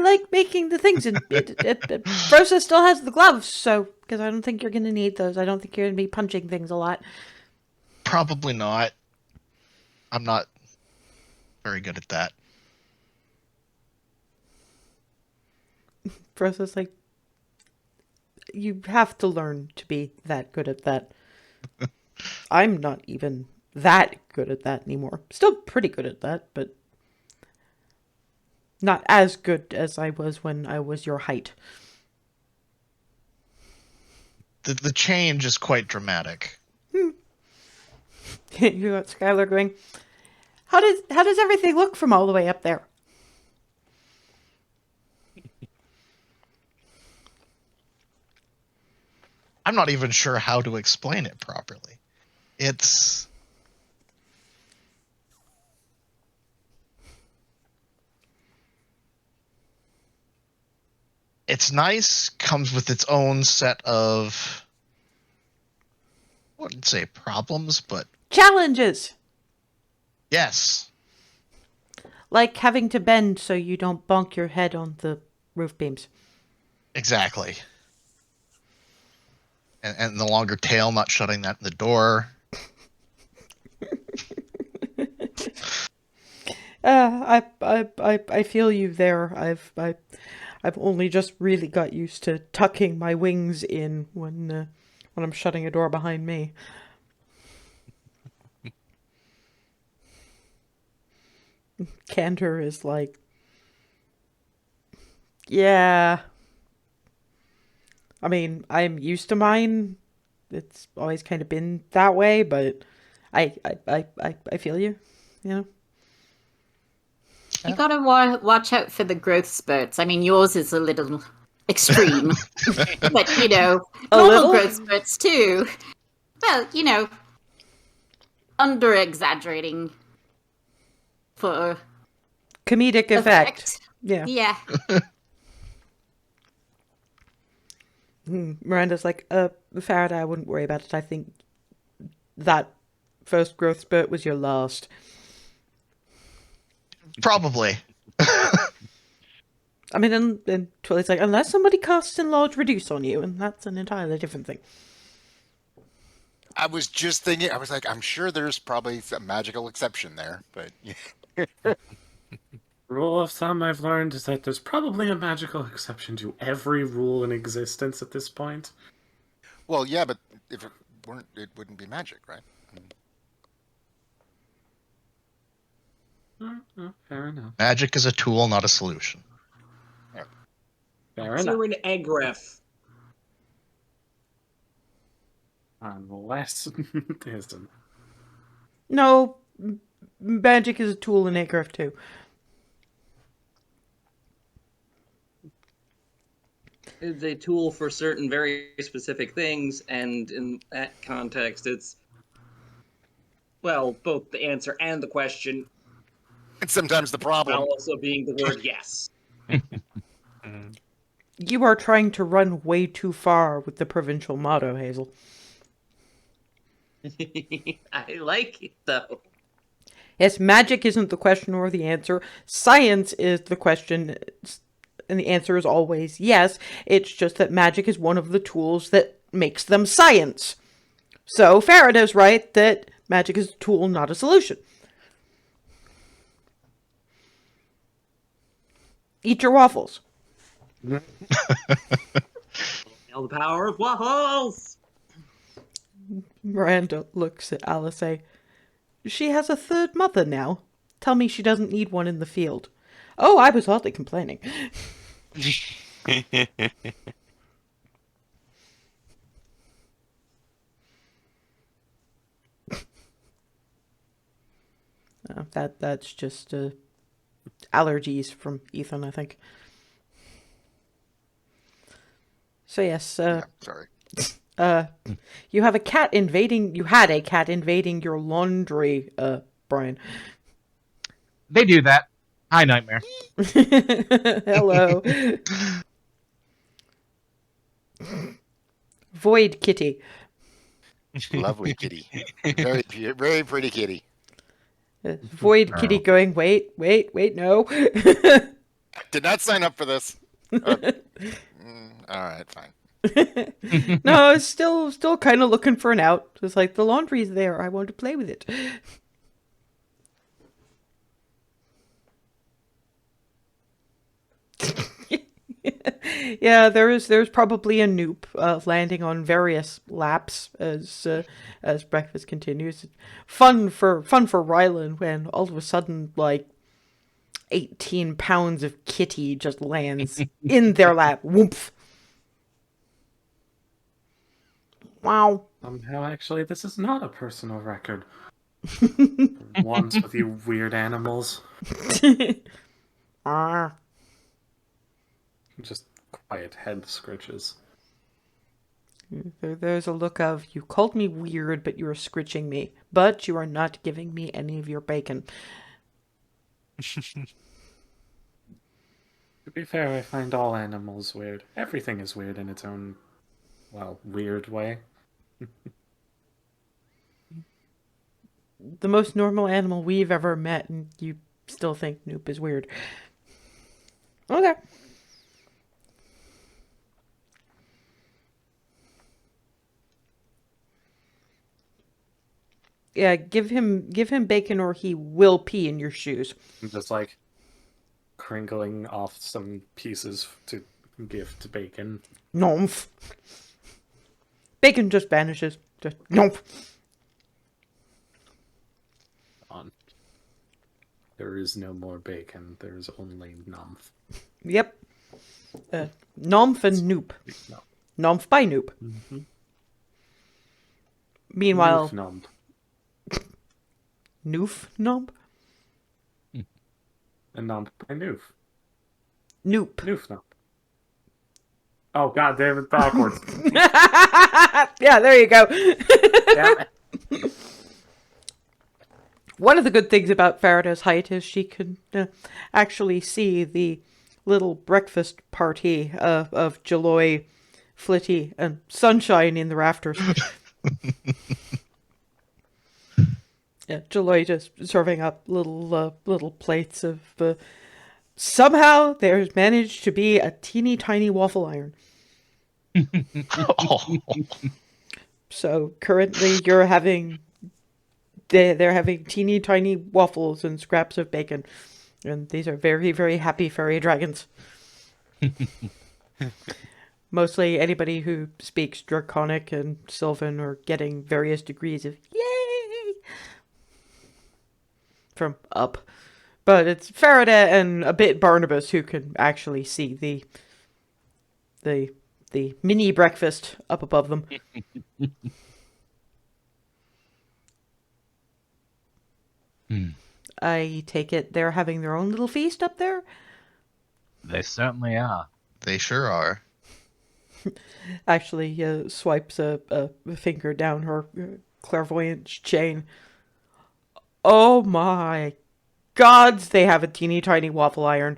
like making the things, and Rosa still has the gloves, so because I don't think you're gonna need those. I don't think you're gonna be punching things a lot. Probably not. I'm not very good at that. Rosa's like, you have to learn to be that good at that. I'm not even that good at that anymore. Still pretty good at that, but not as good as I was when I was your height. The change is quite dramatic. You got Skylar going, how does everything look from all the way up there? I'm not even sure how to explain it properly. It's nice, comes with its own set of, I wouldn't say problems, but Challenges! yes. Like having to bend so you don't bonk your head on the roof beams. Exactly. And the longer tail, not shutting that in the door. I feel you there. I've only just really got used to tucking my wings in when I'm shutting a door behind me. Cantor is like, yeah. I mean, I'm used to mine. It's always kind of been that way, but I feel you, you know? You gotta watch out for the growth spurts. I mean, yours is a little extreme, but A normal little? growth spurts too. Well, under exaggerating for Comedic effect. Yeah. Yeah. Miranda's like, Faraday, I wouldn't worry about it. I think that first growth spurt was your last. Probably. I mean, and Twilly's like, unless somebody casts Enlarge Reduce on you, and that's an entirely different thing. I was just thinking, I was like, I'm sure there's probably a magical exception there, but Rule of thumb I've learned is that there's probably a magical exception to every rule in existence at this point. well, yeah, but if it weren't, it wouldn't be magic, right? Fair enough. Magic is a tool, not a solution. Fair It's enough. an egg ref. Unless it isn't. No, magic is a tool in Aircraft too. It's a tool for certain very specific things, and in that context, it's, well, both the answer and the question, And sometimes the problem. while also being the word yes. You are trying to run way too far with the provincial motto, Hazel. I like it, though. Yes, magic isn't the question or the answer. Science is the question, and the answer is always yes. It's just that magic is one of the tools that makes them science. So Faraday's right that magic is a tool, not a solution. Eat your waffles. Feel the power of waffles! Miranda looks at Alice. She has a third mother now. Tell me she doesn't need one in the field. Oh, I was hardly complaining. That's just allergies from Ethan, I think. So yes, Yeah, sorry. you have a cat invading. You had a cat invading your laundry, Brian. They do that. Hi, Nightmare. Hello. Void kitty. Lovely kitty. Very pretty kitty. Void kitty going, wait, no. Did not sign up for this. All right, fine. No, it's still kind of looking for an out. It's like, the laundry's there. I want to play with it. Yeah, there's probably a noop landing on various laps as breakfast continues. Fun for Rylan when all of a sudden, like, 18 pounds of kitty just lands in their lap. Woomph. Wow. Somehow, actually, this is not a personal record. Ones with you weird animals. Ah. Just quiet head scritches. There's a look of, you called me weird, but you are scritching me. But you are not giving me any of your bacon. To be fair, I find all animals weird. Everything is weird in its own, well, weird way. The most normal animal we've ever met, and you still think Noop is weird. Okay. Yeah, give him bacon or he will pee in your shoes. I'm just like crinkling off some pieces to give to Bacon. Nomph. Bacon just vanishes. Just nomph. On. There is no more Bacon. There is only Numph. Yep. Nomph and Noop. No. Nomph by Noop. Mm-hmm. Meanwhile, Nump. Noof Nomp? And Nump by Noof. Noop. Noof Nump. Oh god damn it, backwards. Yeah, there you go. Damn it. One of the good things about Faraday's height is she can actually see the little breakfast party of Jaloy Flitty and sunshine in the rafters. Yeah, Jaloy just serving up little plates of. Somehow there's managed to be a teeny tiny waffle iron. Oh, So currently you're having. They're having teeny tiny waffles and scraps of bacon, and these are very very happy fairy dragons. Mostly anybody who speaks Draconic and Sylvan are getting various degrees of yay from up. But it's Faraday and a bit Barnabas who can actually see the mini breakfast up above them. I take it they're having their own little feast up there? They certainly are. they sure are. Actually swipes a finger down her clairvoyant chain. Oh my gods, they have a teeny tiny waffle iron.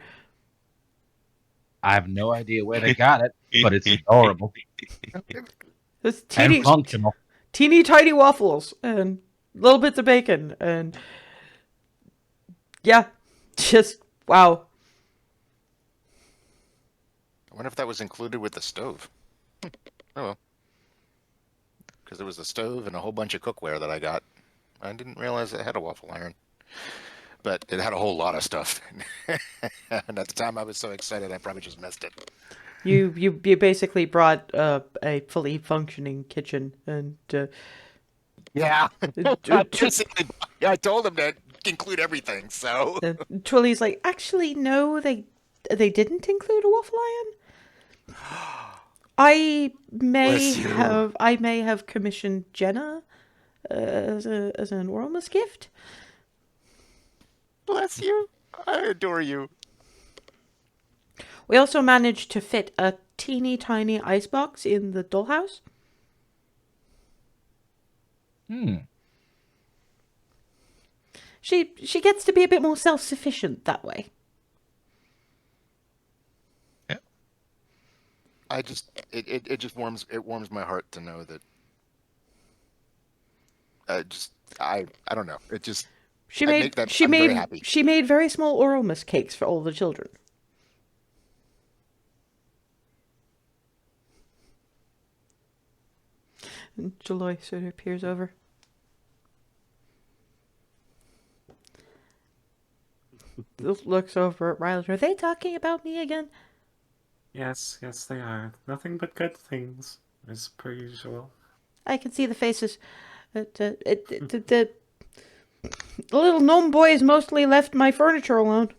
I have no idea where they got it, but it's adorable This and functional. teeny tiny waffles and little bits of bacon and yeah, just wow. I wonder if that was included with the stove. Oh well. Because there was a stove and a whole bunch of cookware that I got. I didn't realize it had a waffle iron. But it had a whole lot of stuff. And at the time I was so excited I probably just missed it. You basically brought a fully functioning kitchen and Yeah. uh, Basically, I told him to include everything, so. Twilly's like, actually no, they didn't include a waffle iron. I Bless you. may have commissioned Jenna as an Ormus gift. Bless you. I adore you. We also managed to fit a teeny tiny icebox in the dollhouse. She gets to be a bit more self-sufficient that way. I just it just warms my heart to know that I don't know. It just She I made make that- she I'm very made happy. she made very small Ormus cakes for all the children. And Jaloy sort of peers over. Looks over at Riley. Are they talking about me again? Yes, they are. Nothing but good things, as per usual. I can see the faces. The little gnome boys mostly left my furniture alone.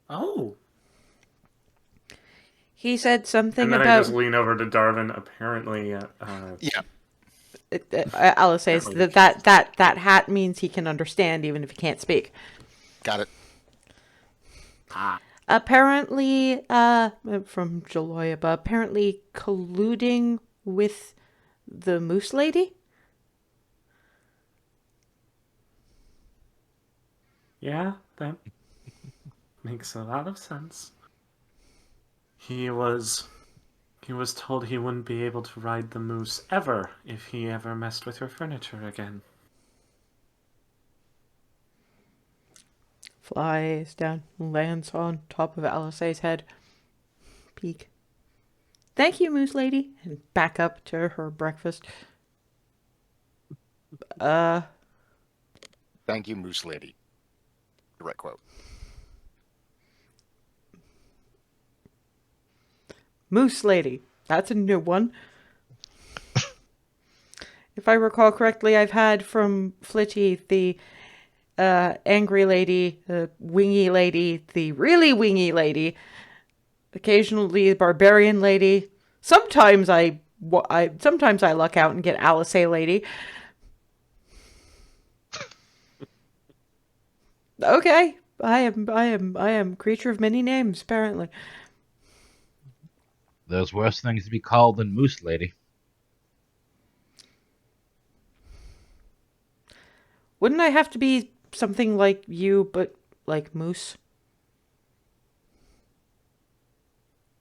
Oh. He said something And then I about just lean over to Darwin, apparently. yeah. Alice says that hat means he can understand even if he can't speak. Got it. Apparently, from Jaloyaba, apparently colluding with the Moose Lady. Yeah, that makes a lot of sense. He was told he wouldn't be able to ride the moose ever if he ever messed with your furniture again. Flies down, lands on top of Alice's head. Peek. Thank you, Moose Lady. And back up to her breakfast. Thank you, Moose Lady. Direct quote. Moose Lady. That's a new one. If I recall correctly, I've had from Flitty the angry lady, the wingy lady, the really wingy lady, occasionally the barbarian lady. Sometimes I luck out and get Alice lady. Okay, I am creature of many names apparently. There's worse things to be called than Moose Lady. Wouldn't I have to be something like you, but like Moose?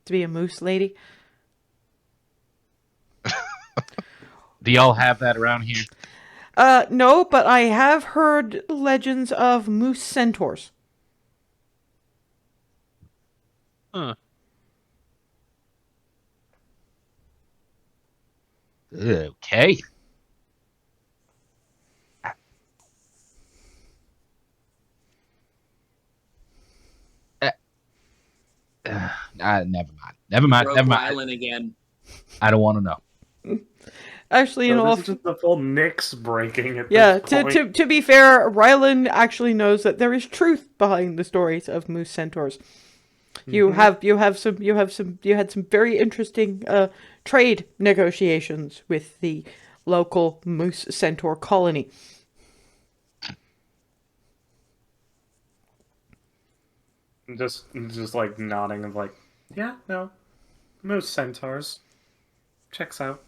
To be a Moose Lady? Do y'all have that around here? No, but I have heard legends of moose centaurs. Huh. Okay. Never mind. Never mind. Broke Never mind. Rylan again. I don't want to know. Actually, you So know, this is just the full Nyx breaking at yeah. this point. To be fair, Rylan actually knows that there is truth behind the stories of moose centaurs. You had some very interesting trade negotiations with the local moose centaur colony. Just like nodding of like, yeah, no, most centaurs. Checks out.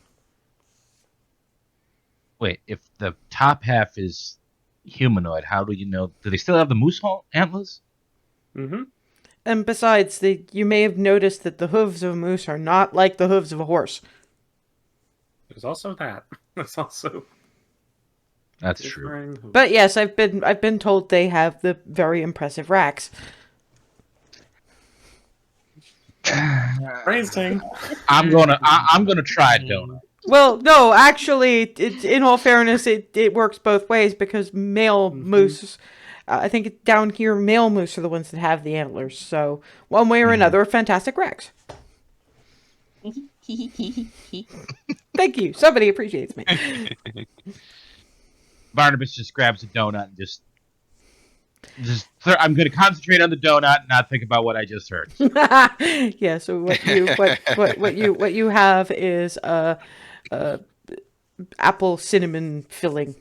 Wait, if the top half is humanoid, how do you know? Do they still have the moose antlers? Mm-hmm. And besides, you may have noticed that the hooves of a moose are not like the hooves of a horse. There's also that. There's also That's true. differing hooves. But yes, I've been told they have the very impressive racks. Phrasing. I'm gonna try it, don't I? Well, no, actually, in all fairness, it works both ways because male moose, I think down here, male moose are the ones that have the antlers. So one way or another, fantastic racks. Thank you. Somebody appreciates me. Barnabas just grabs a donut and just I'm going to concentrate on the donut and not think about what I just heard. Yeah. So what you have is apple cinnamon filling.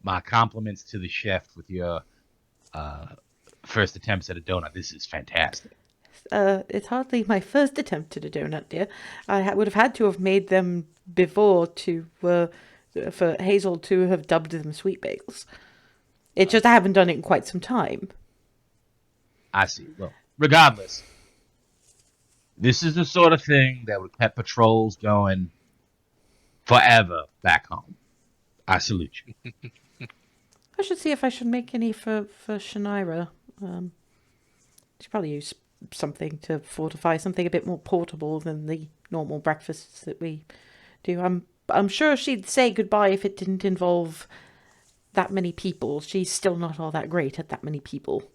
My compliments to the chef with your first attempts at a donut. This is fantastic. It's hardly my first attempt at a donut, dear. I would have had to have made them before for Hazel to have dubbed them sweet bagels. It's just I haven't done it in quite some time. I see. Well, regardless, this is the sort of thing that would keep patrols going forever back home. I salute you. I should see if I should make any for Shanaira. Should probably use something to fortify, something a bit more portable than the normal breakfasts that we do. I'm sure she'd say goodbye if it didn't involve that many people. She's still not all that great at that many people.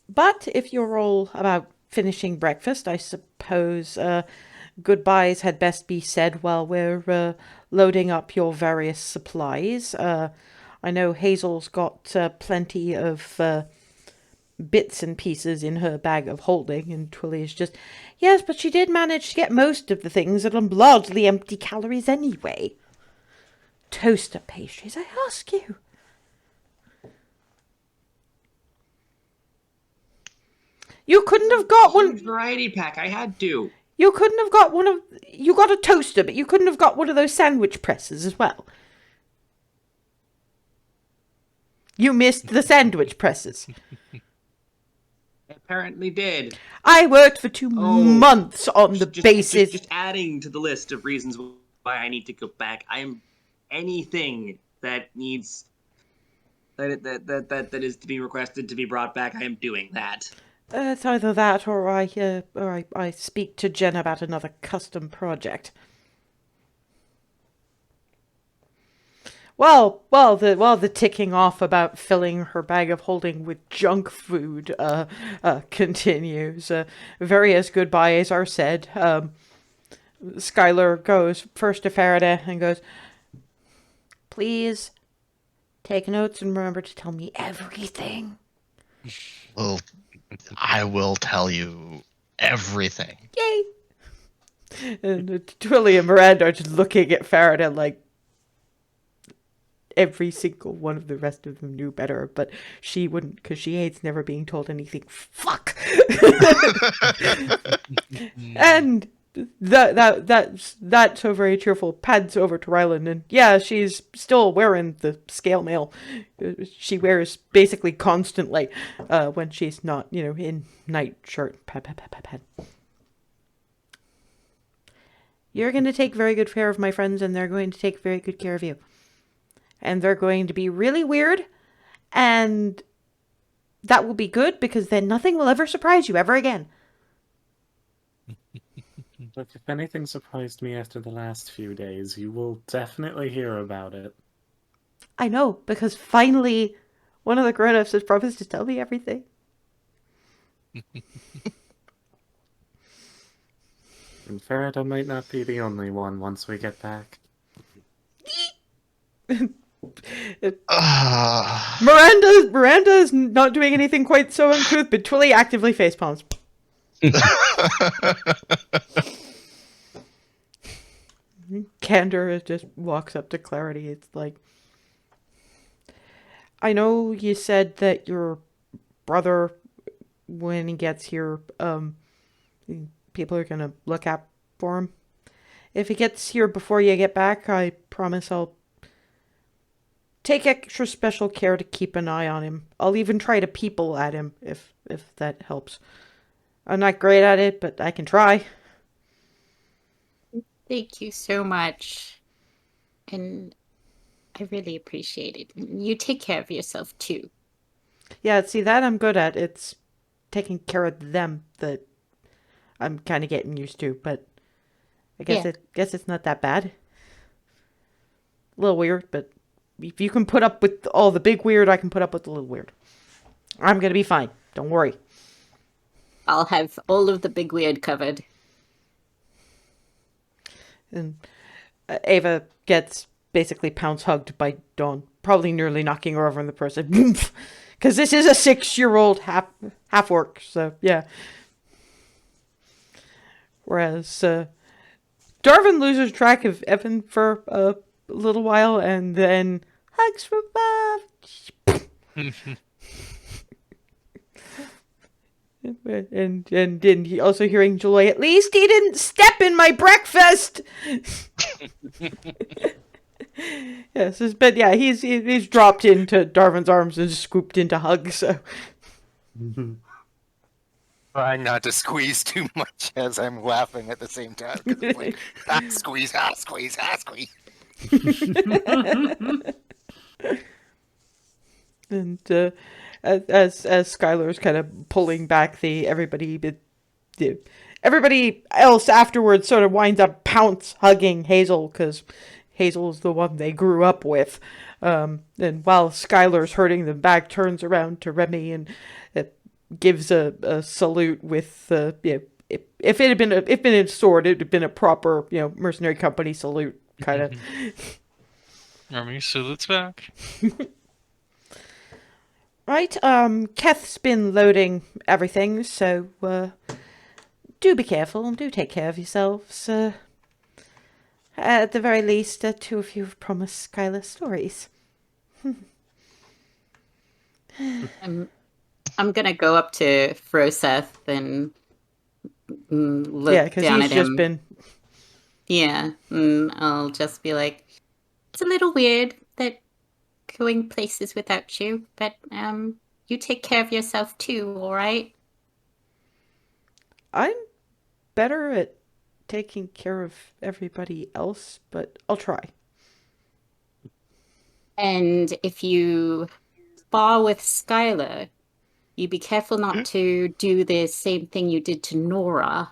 But if you're all about finishing breakfast, I suppose goodbyes had best be said while we're loading up your various supplies. I know Hazel's got plenty of bits and pieces in her bag of holding, and Twilly is just, yes, but she did manage to get most of the things that are largely empty calories anyway. Toaster pastries, I ask you. You couldn't have got one. Variety pack. I had to. You couldn't have got one of. You got a toaster, but you couldn't have got one of those sandwich presses as well. You missed the sandwich presses. Apparently did. I worked for 2 months on the basis. Just adding to the list of reasons why I need to go back. I am anything that needs that is to be requested to be brought back. I am doing that. It's either that or I speak to Jen about another custom project. Well, the ticking off about filling her bag of holding with junk food continues. Various goodbyes are said. Skylar goes first to Faraday and goes, "Please take notes and remember to tell me everything." Well, I will tell you everything. Yay! And Twilly and Miranda are just looking at Faraday like every single one of the rest of them knew better, but she wouldn't because she hates never being told anything. Fuck! And That's so very cheerful. Pads over to Ryland, and yeah, she's still wearing the scale mail. She wears basically constantly when she's not, in nightshirt. Pad. You're going to take very good care of my friends, and they're going to take very good care of you. And they're going to be really weird, and that will be good because then nothing will ever surprise you ever again. Look, if anything surprised me after the last few days, you will definitely hear about it. I know, because finally one of the grown-ups has promised to tell me everything. And Varydel might not be the only one once we get back. Miranda is not doing anything quite so uncouth, but Twilly actively facepalms. Candor just walks up to Clarity. It's like, I know you said that your brother, when he gets here, people are gonna look out for him. If he gets here before you get back, I promise I'll take extra special care to keep an eye on him. I'll even try to people at him if that helps. I'm not great at it, but I can try. Thank you so much. And I really appreciate it. You take care of yourself too. Yeah, see, that I'm good at. It's taking care of them that I'm kind of getting used to, but I guess it's not that bad. A little weird, but if you can put up with all the big weird, I can put up with the little weird. I'm gonna be fine. Don't worry. I'll have all of the big weird covered. And Ava gets basically pounce-hugged by Dawn, probably nearly knocking her over in the process. Because this is a 6-year-old half-orc, so yeah. Whereas Darvin loses track of Evan for a little while, and then hugs from above. And he also hearing Julie, at least he didn't step in my breakfast. Yes, but yeah, he's dropped into Darvin's arms and scooped into hugs. So Trying not to squeeze too much as I'm laughing at the same time. 'Cause it's like, squeeze, squeeze, squeeze. And as Skylar's kind of pulling back everybody else afterwards sort of winds up hugging Hazel because Hazel's the one they grew up with. And while Skylar's hurting them back, turns around to Remy and gives a salute with if it had been a sword, it would have been a proper mercenary company salute kind of. Remy salutes back. Right, Keth's been loading everything, so do be careful and do take care of yourselves. At the very least, two of you have promised Skylar stories. I'm gonna go up to Froseth and look because down he's at just him. been. Yeah, I'll just be like, it's a little weird that going places without you, but you take care of yourself too, all right? I'm better at taking care of everybody else, but I'll try. And if you spar with Skylar, you be careful not to do the same thing you did to Nora.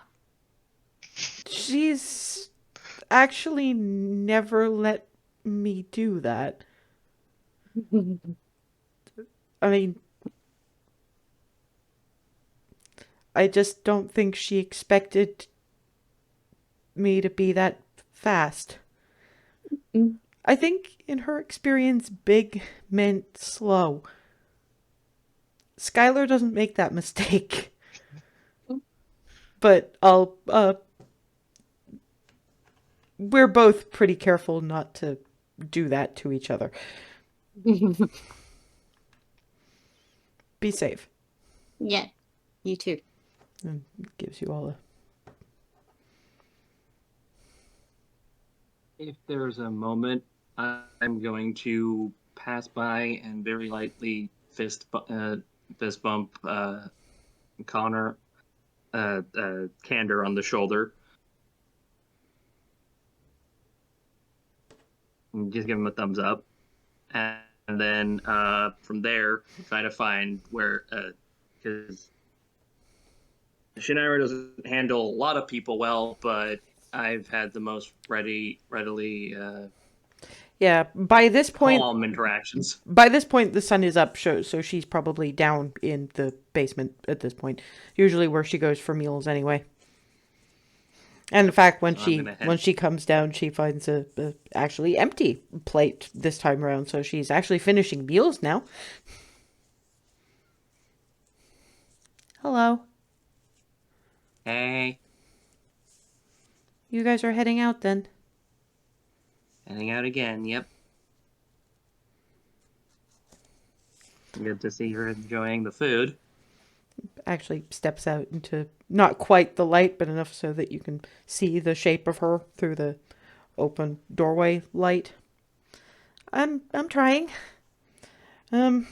She's actually never let me do that. I mean, I just don't think she expected me to be that fast. I think in her experience, big meant slow. Skylar doesn't make that mistake. But we're both pretty careful not to do that to each other. Be safe. Yeah, you too. And gives you all If there's a moment, I'm going to pass by and very lightly fist bump Connor, Candor on the shoulder, and just give him a thumbs up, and then from there try to find where, because Shinaira doesn't handle a lot of people well, but I've had the most readily Yeah, by this point, calm interactions. the sun is up, so she's probably down in the basement at this point. Usually where she goes for meals anyway. And in fact, when So I'm gonna head- she comes down, she finds a actually empty plate this time around. So she's actually finishing meals now. Hello, Hey, you guys are heading out then? heading out again. Yep. Good to see you're enjoying the food. Actually steps out into not quite the light, but enough so that you can see the shape of her through the open doorway light. I'm trying. There's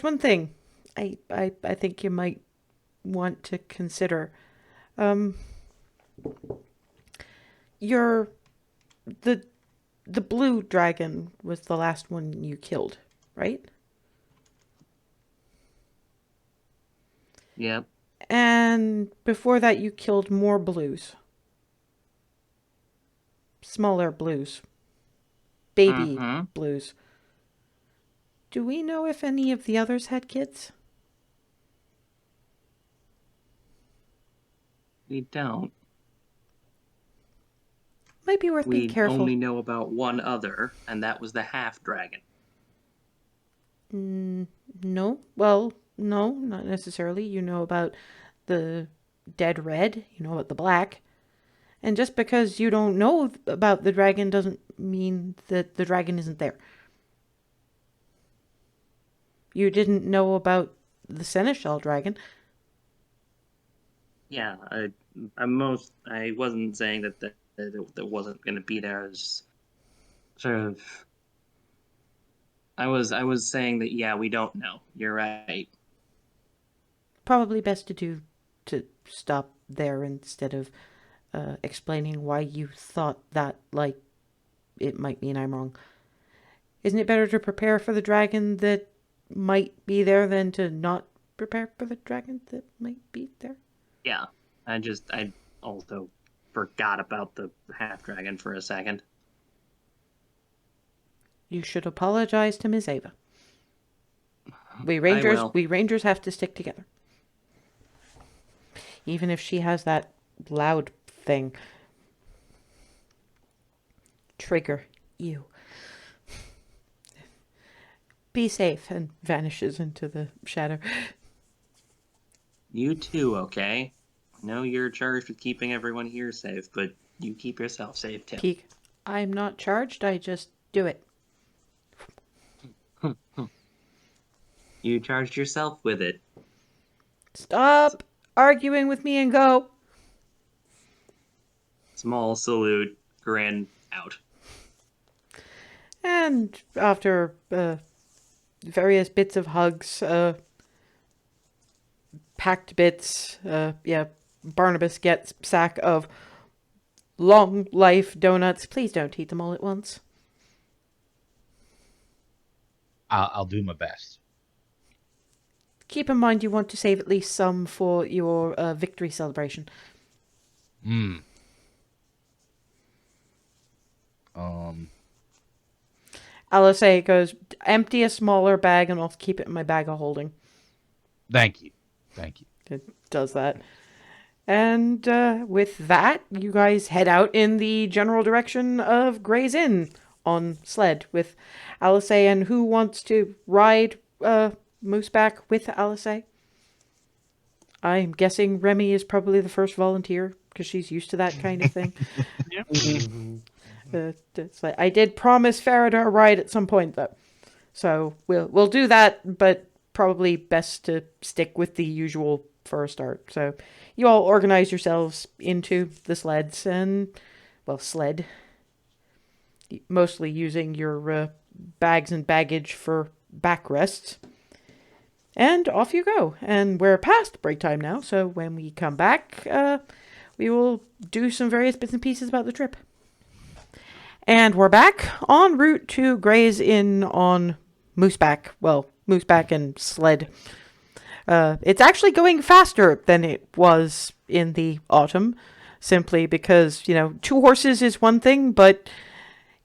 one thing I think you might want to consider. Your the blue dragon was the last one you killed, right? Yep. And before that you killed more blues. Smaller blues. Baby blues. Do we know if any of the others had kids? We don't. Might be worth being We careful. only know about one other, and that was the half dragon. No. Well, no, not necessarily. You know about the dead red, you know about the black. And just because you don't know about the dragon doesn't mean that the dragon isn't there. You didn't know about the seneschal dragon. Yeah, I wasn't saying that it wasn't going to be there as sort of. I was saying that yeah, we don't know. You're right. Probably best to stop there instead of explaining why you thought that, like, it might mean I'm wrong. Isn't it better to prepare for the dragon that might be there than to not prepare for the dragon that might be there? Yeah, I also forgot about the half dragon for a second. You should apologize to Miss Ava. We will. rangers have to stick together. Even if she has that loud thing. Trigger you. Be safe, and vanishes into the shadow. You too, okay? I know you're charged with keeping everyone here safe, but you keep yourself safe too. Peek. I'm not charged, I just do it. You charged yourself with it. Stop arguing with me and go. Small salute, grin, out. And after various bits of hugs, packed bits, Barnabas gets sack of long life donuts. Please don't eat them all at once. I'll do my best. Keep in mind you want to save at least some for your victory celebration. Alice goes, empty a smaller bag and I'll keep it in my bag of holding. Thank you. It does that. And with that, you guys head out in the general direction of Gray's Inn on sled with Alice. And who wants to ride Mooseback with Alice? I'm guessing Remy is probably the first volunteer because she's used to that kind of thing. It's like, I did promise Varydel a ride at some point though, so we'll do that, but probably best to stick with the usual for a start. So you all organize yourselves into the sleds and sled. Mostly using your bags and baggage for backrests. And off you go. And we're past break time now, so when we come back, we will do some various bits and pieces about the trip. And we're back en route to graze in on Mooseback. Well, Mooseback and sled. It's actually going faster than it was in the autumn, simply because, 2 horses is one thing, but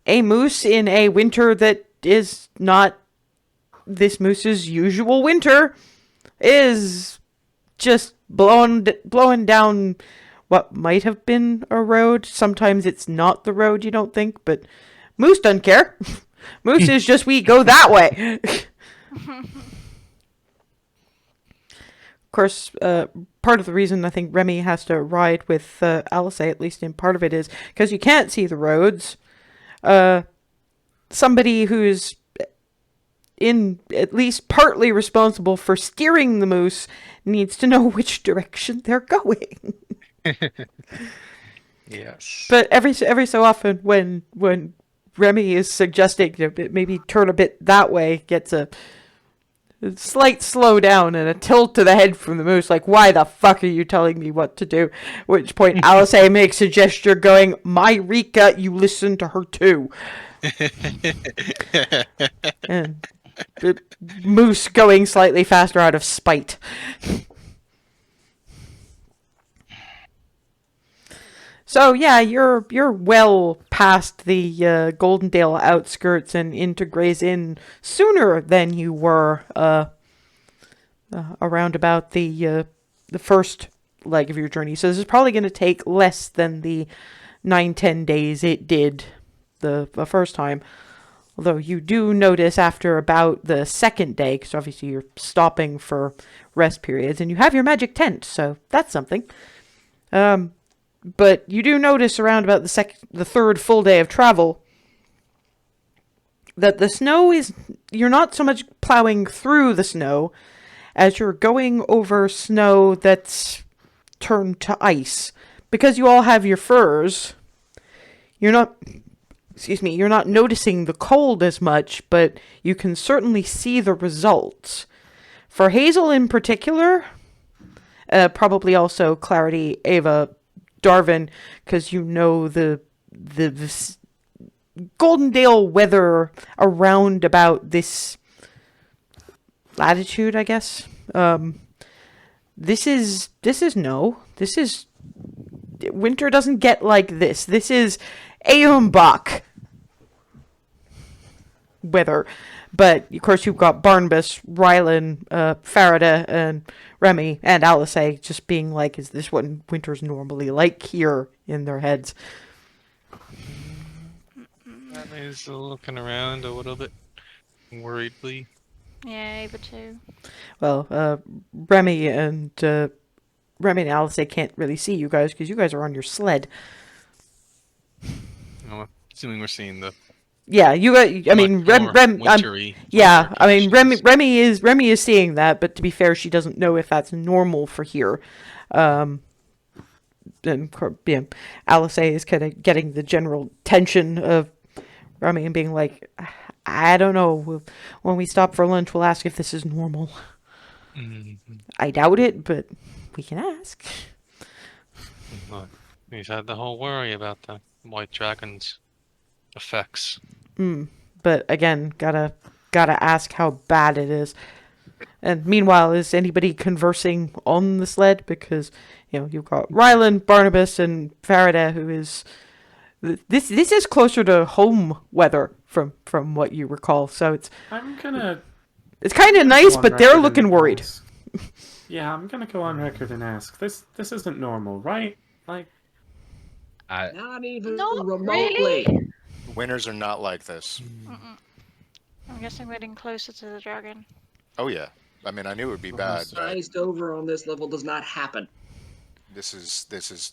a moose in a winter that is not this moose's usual winter is just blowing down what might have been a road. Sometimes it's not the road, you don't think, but moose doesn't care. Moose is just, we go that way. Of course, part of the reason I think Remy has to ride with Alice, at least in part of it, is because you can't see the roads. Somebody who's at least partly responsible for steering the moose needs to know which direction they're going. Yes. But every so often, when Remy is suggesting maybe turn a bit that way, gets a slight slowdown and a tilt to the head from the moose, like, why the fuck are you telling me what to do? At which point Alice makes a gesture going, my Rika, you listen to her too. And the moose going slightly faster out of spite. So yeah, you're well past the Goldendale outskirts and into Gray's Inn sooner than you were around about the first leg of your journey. So this is probably going to take less than the 9-10 days it did the first time. Although you do notice after about the second day, because obviously you're stopping for rest periods, and you have your magic tent, so that's something. But you do notice around about the third full day of travel that the snow you're not so much plowing through the snow as you're going over snow that's turned to ice. Because you all have your furs, you're not noticing the cold as much, but you can certainly see the results. For Hazel in particular, probably also Clarity, Ava, Darvin, because you know the Goldendale weather around about this latitude, I guess. This is winter doesn't get like this. This is Aeonbach weather. But, of course, you've got Barnabas, Rylan, Farida, and Remy, and Alice just being like, is this what winter's normally like here in their heads? Remy's looking around a little bit worriedly. Yeah, Ava too. Well, Remy and Alice can't really see you guys because you guys are on your sled. I'm assuming we're seeing the Yeah, Remy is seeing that, but to be fair, she doesn't know if that's normal for here. And Alice is kind of getting the general tension of Remy and being like, I don't know. When we stop for lunch, we'll ask if this is normal. Mm-hmm. I doubt it, but we can ask. Look, we've had the whole worry about the white dragon's effects. But again, gotta ask how bad it is. And meanwhile, is anybody conversing on the sled? Because you've got Rylan, Barnabas, and Farida, who is this is closer to home weather from what you recall. So it's kind of nice, but they're looking worried. Yeah, I'm gonna go on record and ask. This isn't normal, right? Like, not even Not remotely. really. Winters are not like this. I'm guessing we're getting closer to the dragon. Oh yeah. I mean, I knew it would be bad. But Sized over on this level does not happen. this is.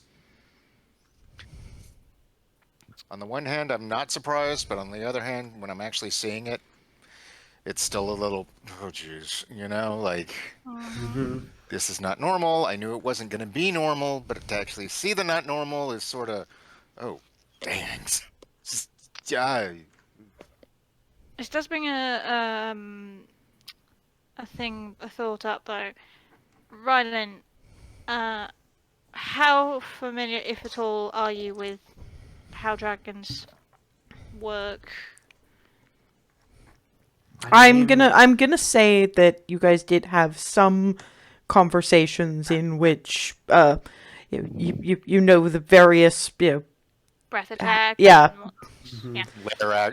On the one hand, I'm not surprised, but on the other hand, when I'm actually seeing it, it's still a little. Oh, jeez. This is not normal. I knew it wasn't going to be normal, but to actually see the not normal is sort of. Oh, Dang. Yeah. This does bring a thought up though. Rylan, how familiar, if at all, are you with how dragons work? I'm gonna say that you guys did have some conversations in which you know the various Breath attack. yeah.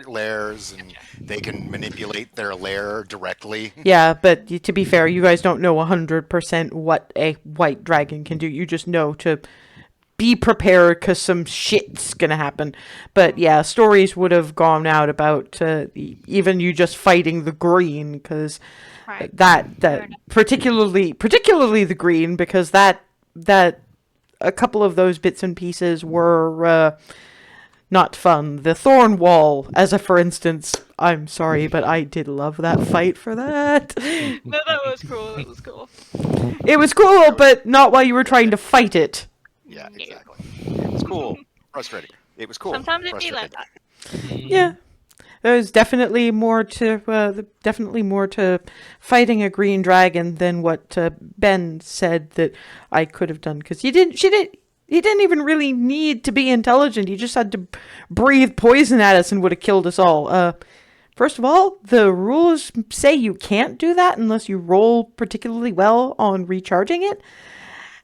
Lairs, and they can manipulate their lair directly. Yeah, but to be fair, you guys don't know 100% what a white dragon can do. You just know to be prepared because some shit's gonna happen. But yeah, stories would have gone out about even you just fighting the green, because Right. that particularly the green, because that a couple of those bits and pieces were not fun. The thorn wall, as a for instance. I'm sorry, but I did love that fight for that. No, that was cool. That was cool. It was cool, but not while you were trying to fight it. Yeah, exactly. It was cool. Frustrating. It was cool. Sometimes it'd be like frustrating. that. Yeah. There's definitely more to fighting a green dragon than what Ben said that I could have done, because he didn't even really need to be intelligent. He just had to breathe poison at us and would have killed us all. First of all, the rules say you can't do that unless you roll particularly well on recharging it.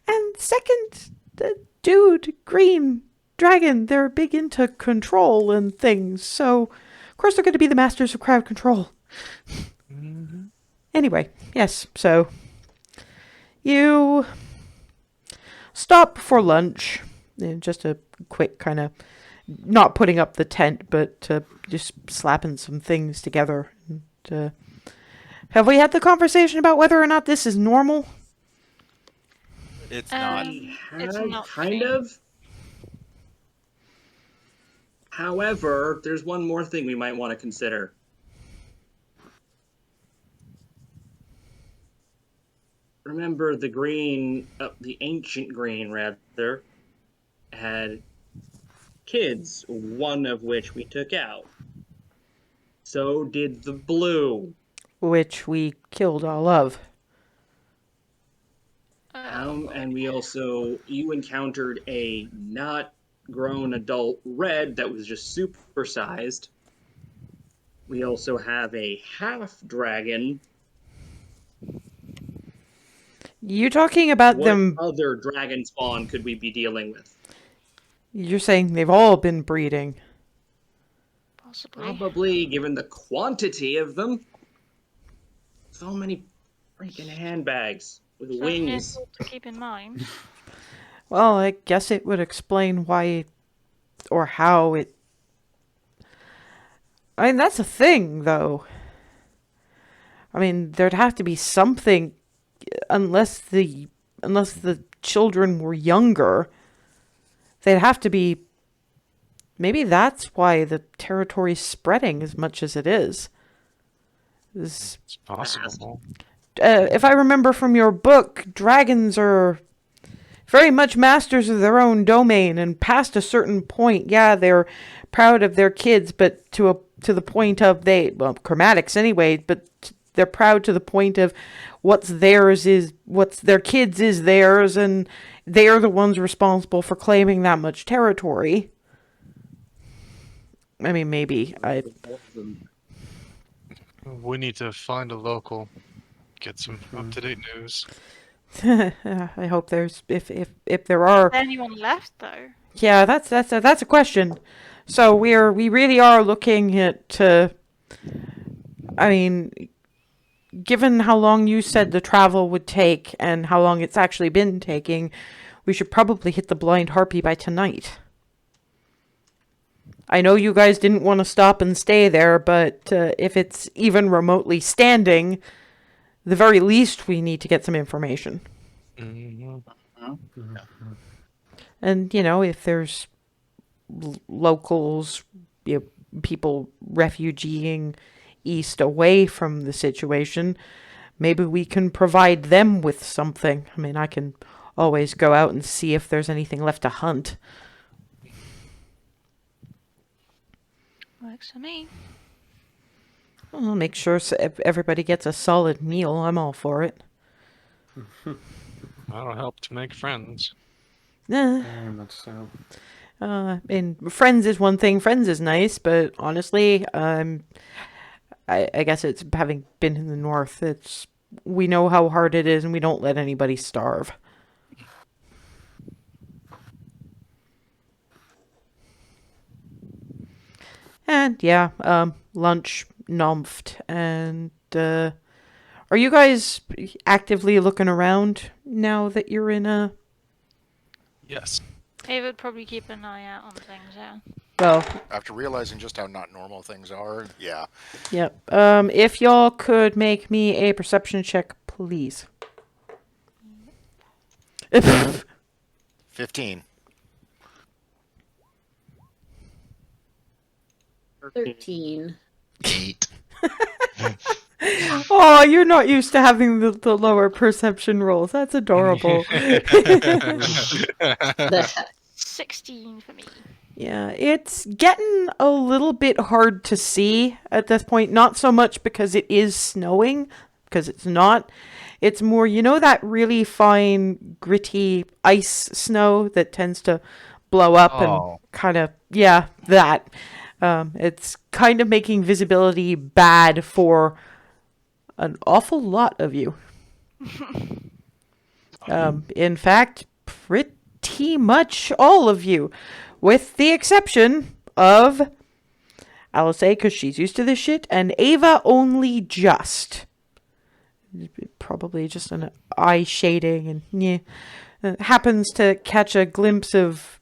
And second, the dude, green dragon, they're big into control and things, so of course they're going to be the masters of crowd control. Anyway, yes, so you stop for lunch. Just a quick kind of, not putting up the tent, but just slapping some things together. And, have we had the conversation about whether or not this is normal? It's not. It's not kind of. However, there's one more thing we might want to consider. Remember, the ancient green, rather, had kids, one of which we took out. So did the blue. Which we killed all of. And you encountered a not grown adult red that was just supersized. We also have a half dragon. You talking about What them? other dragon spawn could we be dealing with? You're saying they've all been breeding. Possibly. Probably, given the quantity of them. So many freaking handbags with Certainly a wings. thought to keep in mind. Well, I guess it would explain why or how it... I mean, that's a thing, though. I mean, there'd have to be something, unless the children were younger. They'd have to be... Maybe that's why the territory's spreading as much as it is. It's possible. If I remember from your book, dragons are very much masters of their own domain, and past a certain point, yeah, they're proud of their kids, but to the point of chromatics anyway, but they're proud to the point of what's their kids is theirs, and they're the ones responsible for claiming that much territory. I mean, maybe We need to find a local, get some up-to-date news. I hope there's if there are. Is anyone left though? Yeah, that's a question. So we really are looking at. I mean, given how long you said the travel would take and how long it's actually been taking, we should probably hit the Blind Harpy by tonight. I know you guys didn't want to stop and stay there, but if it's even remotely standing, the very least we need to get some information. And, if there's locals, people refugeeing east away from the situation, maybe we can provide them with something. I mean, I can always go out and see if there's anything left to hunt. Works for me. I'll make sure everybody gets a solid meal. I'm all for it. That'll help to make friends. Very much so. And friends is one thing. Friends is nice, but honestly, I guess it's having been in the north. We know how hard it is, and we don't let anybody starve. And yeah, lunch nomfed. And are you guys actively looking around now that you're in a? Yes. It would probably keep an eye out on things, yeah. Well, After realizing just how not normal things are, yeah. yep. If y'all could make me a perception check, please. 15. 13. 8. Oh, you're not used to having the lower perception rolls. That's adorable. 16 for me. Yeah, it's getting a little bit hard to see at this point. Not so much because it is snowing, because it's not. It's more, that really fine, gritty ice snow that tends to blow up and kind of, yeah, that. It's kind of making visibility bad for an awful lot of you. In fact, pretty much all of you, with the exception of Alice, because she's used to this shit, and Ava only just. Probably just an eye shading, and yeah, happens to catch a glimpse of.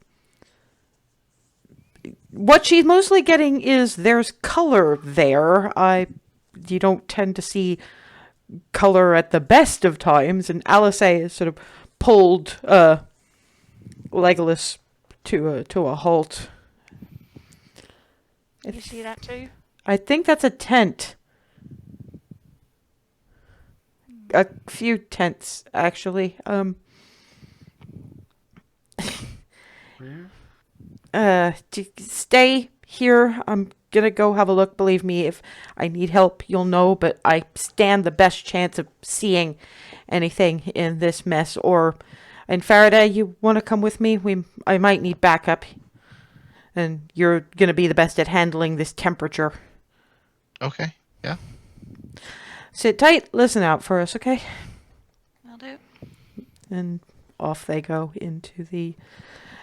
What she's mostly getting is there's color there. You don't tend to see color at the best of times, and Alice is sort of pulled Legolas to a halt. You see that too? I think that's a tent. A few tents, actually. Stay here. I'm gonna go have a look. Believe me, if I need help, you'll know, but I stand the best chance of seeing anything in this mess. And Faraday, you want to come with me? I might need backup. And you're gonna be the best at handling this temperature. Okay, yeah. Sit tight, listen out for us, okay? I'll do. And off they go into the...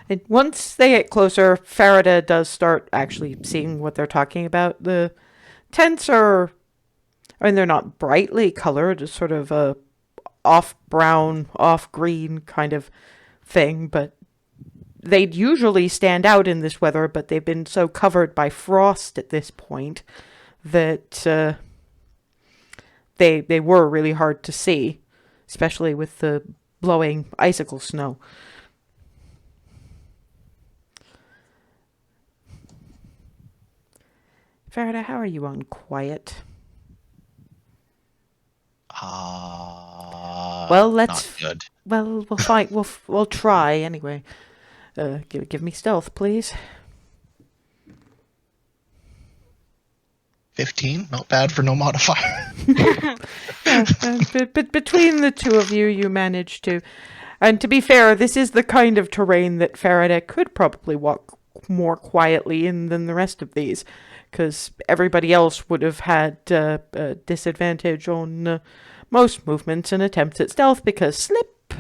And once they get closer, Faraday does start actually seeing what they're talking about. The tents are... they're not brightly colored, it's sort of a off-brown, off-green kind of thing, but they'd usually stand out in this weather, but they've been so covered by frost at this point that... They were really hard to see, especially with the blowing icicle snow. Faraday, how are you on quiet? Well, let's. Not good. Well, we'll fight. We'll try anyway. Give me stealth, please. 15, not bad for no modifier. But between the two of you, you managed to. And to be fair, this is the kind of terrain that Faraday could probably walk more quietly in than the rest of these, because everybody else would have had a disadvantage on most movements and attempts at stealth because slip.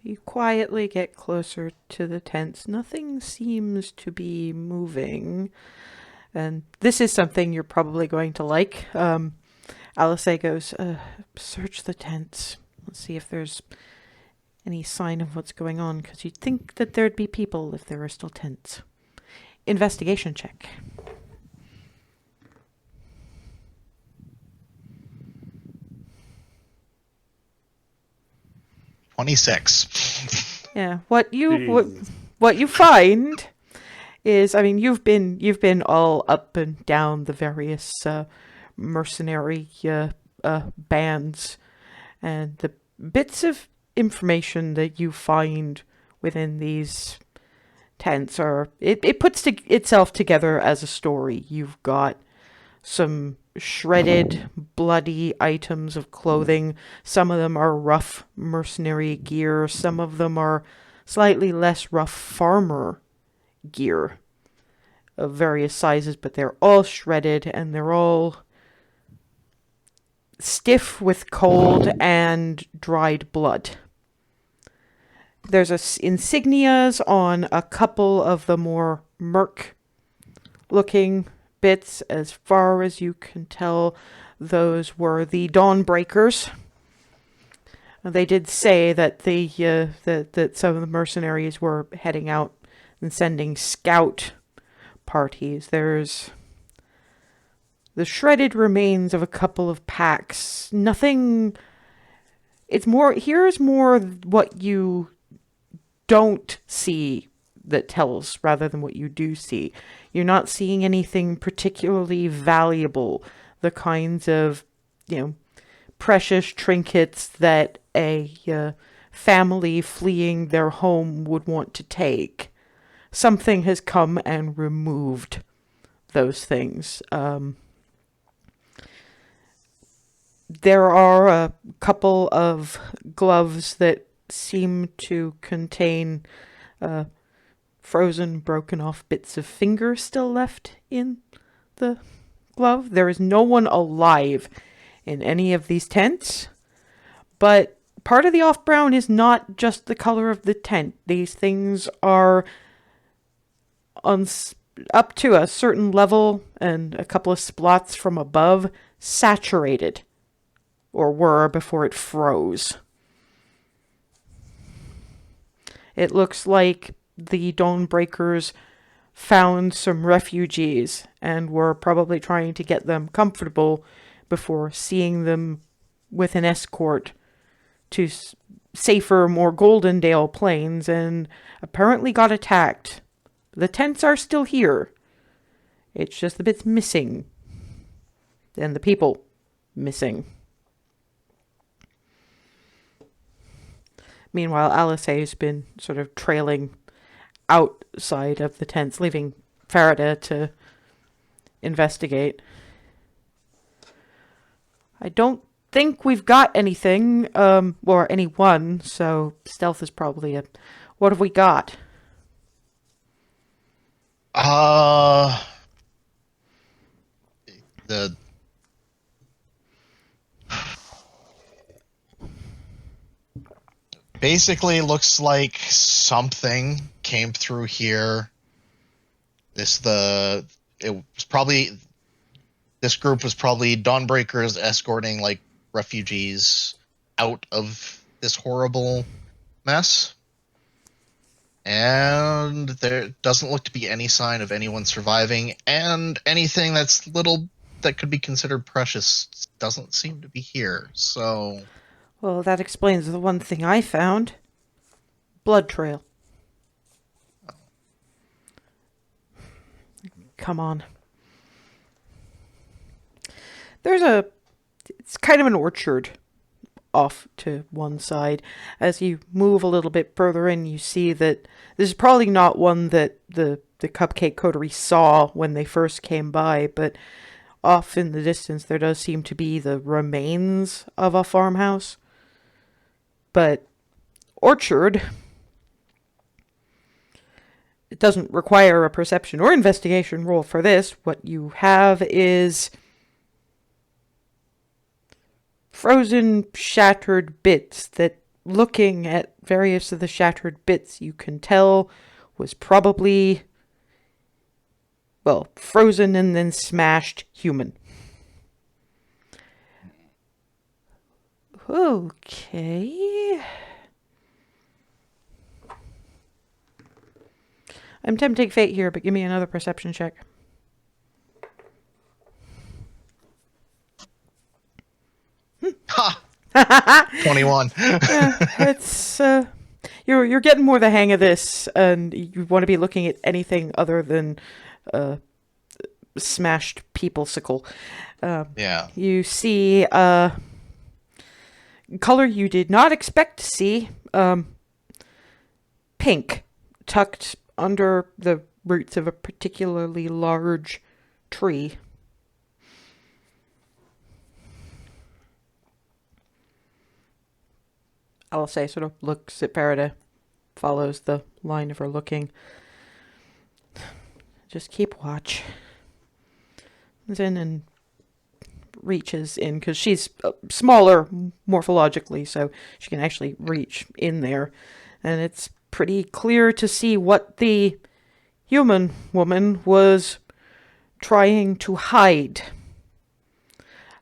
You quietly get closer to the tents. Nothing seems to be moving. And this is something you're probably going to like. Alice goes, search the tents. Let's see if there's any sign of what's going on, because you'd think that there'd be people if there were still tents. Investigation check. Yeah, what you find is, I mean, you've been all up and down the various mercenary bands, and the bits of information that you find within these tents are... It puts itself together as a story. You've got some shredded, bloody items of clothing. Some of them are rough mercenary gear. Some of them are slightly less rough farmer gear of various sizes, but they're all shredded and they're all stiff with cold and dried blood. There's insignias on a couple of the more merc-looking bits. As far as you can tell, those were the Dawnbreakers. They did say that that some of the mercenaries were heading out and sending scout parties. There's the shredded remains of a couple of packs. Nothing... Here's more what you don't see that tells rather than what you do see. You're not seeing anything particularly valuable. The kinds of, precious trinkets that a family fleeing their home would want to take. Something has come and removed those things. There are a couple of gloves that seem to contain frozen, broken off bits of finger still left in the glove. There is no one alive in any of these tents, but part of the off-brown is not just the color of the tent. These things are up to a certain level and a couple of splots from above saturated, or were before it froze. It looks like the Dawnbreakers found some refugees and were probably trying to get them comfortable before seeing them with an escort to safer, more Goldendale plains, and apparently got attacked. The tents are still here. It's just the bits missing. And the people missing. Meanwhile, Alice has been sort of trailing outside of the tents, leaving Varydel to investigate. I don't think we've got anything, or anyone, so stealth is probably a... What have we got? The basically looks like something came through here. This group was probably Dawnbreakers escorting like refugees out of this horrible mess. And there doesn't look to be any sign of anyone surviving, and anything that could be considered precious doesn't seem to be here. So, well, that explains the one thing I found. Blood trail. Come on. It's kind of an orchard off to one side. As you move a little bit further in, you see that this is probably not one that the Cupcake Coterie saw when they first came by, but off in the distance there does seem to be the remains of a farmhouse. But orchard, it doesn't require a perception or investigation roll for this. What you have is frozen, shattered bits that, looking at various of the shattered bits, you can tell was probably, well, frozen and then smashed human. Okay. I'm tempting fate here, but give me another perception check. Ha! 21. It's you're getting more the hang of this, and you want to be looking at anything other than smashed people-sicle. Yeah. You see color you did not expect to see. Pink, tucked under the roots of a particularly large tree. Alice sort of looks at Varydel, follows the line of her looking. Just keep watch. Comes in and reaches in, because she's smaller morphologically, so she can actually reach in there. And it's pretty clear to see what the human woman was trying to hide.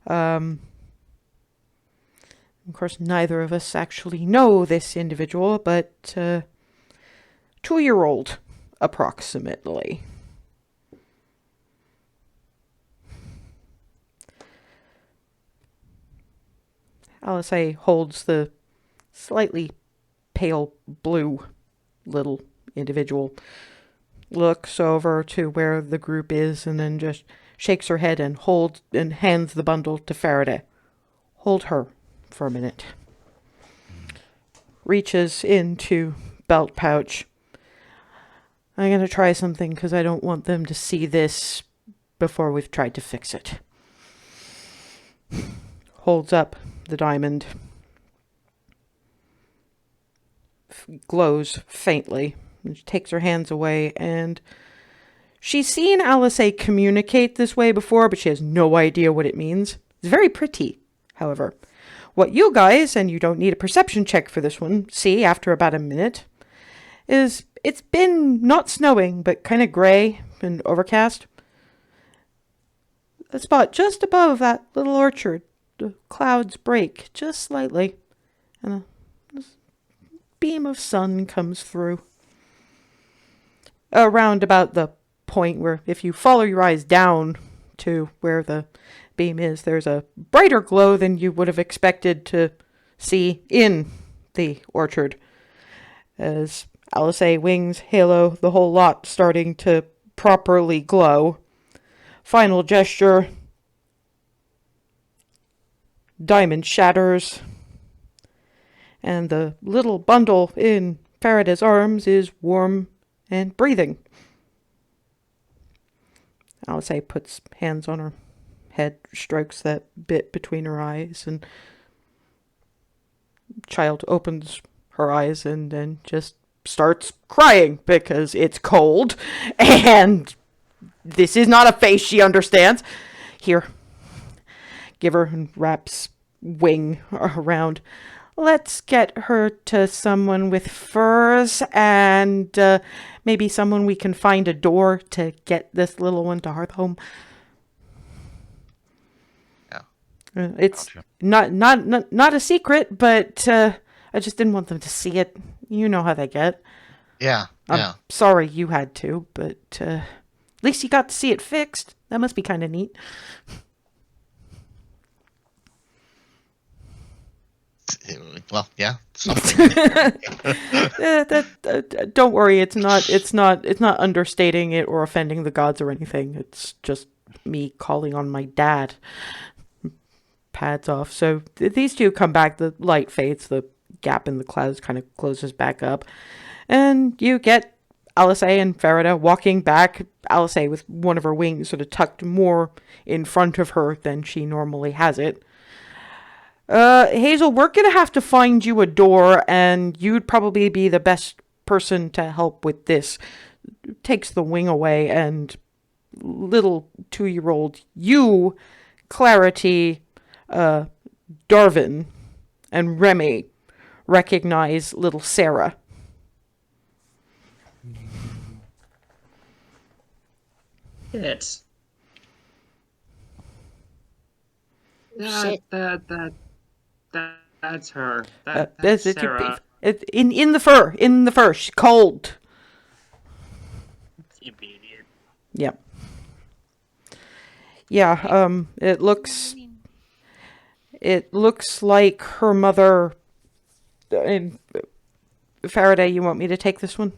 Of course, neither of us actually know this individual, but 2-year-old, approximately. Alice holds the slightly pale blue little individual, looks over to where the group is, and then just shakes her head and hands the bundle to Varydel. Hold her for a minute. Reaches into belt pouch. I'm going to try something because I don't want them to see this before we've tried to fix it. Holds up the diamond. Glows faintly. She takes her hands away, and she's seen Alice communicate this way before, but she has no idea what it means. It's very pretty, however. What you guys, and you don't need a perception check for this one, see after about a minute, is it's been not snowing, but kind of gray and overcast. A spot just above that little orchard, the clouds break just slightly, and a beam of sun comes through. Around about the point where, if you follow your eyes down to where the beam is, there's a brighter glow than you would have expected to see in the orchard. As Alice wings, halo, the whole lot starting to properly glow. Final gesture. Diamond shatters. And the little bundle in Varydel's arms is warm and breathing. Alice puts hands on her head, strokes that bit between her eyes, and child opens her eyes and then just starts crying because it's cold, and this is not a face she understands. Here, give her, and wraps wing around. Let's get her to someone with furs, and maybe someone we can find a door to get this little one to Hearthhome. Yeah, it's gotcha. not a secret, but I just didn't want them to see it. You know how they get. Yeah. I'm sorry you had to, but at least you got to see it fixed. That must be kind of neat. Well, yeah. Don't worry. It's not understating it or offending the gods or anything. It's just me calling on my dad. Pads off. So these two come back. The light fades. The gap in the clouds kind of closes back up, and you get Alice and Varydel walking back. Alice with one of her wings sort of tucked more in front of her than she normally has it. Hazel, we're gonna have to find you a door, and you'd probably be the best person to help with this. Takes the wing away, and little 2-year-old you, Clarity, Darvin, and Remy recognize little Sarah. It's Shit. That's her. That's Sarah. In the fur. She's cold. You idiot. Yep. Yeah. It looks like her mother. And Varydel, you want me to take this one?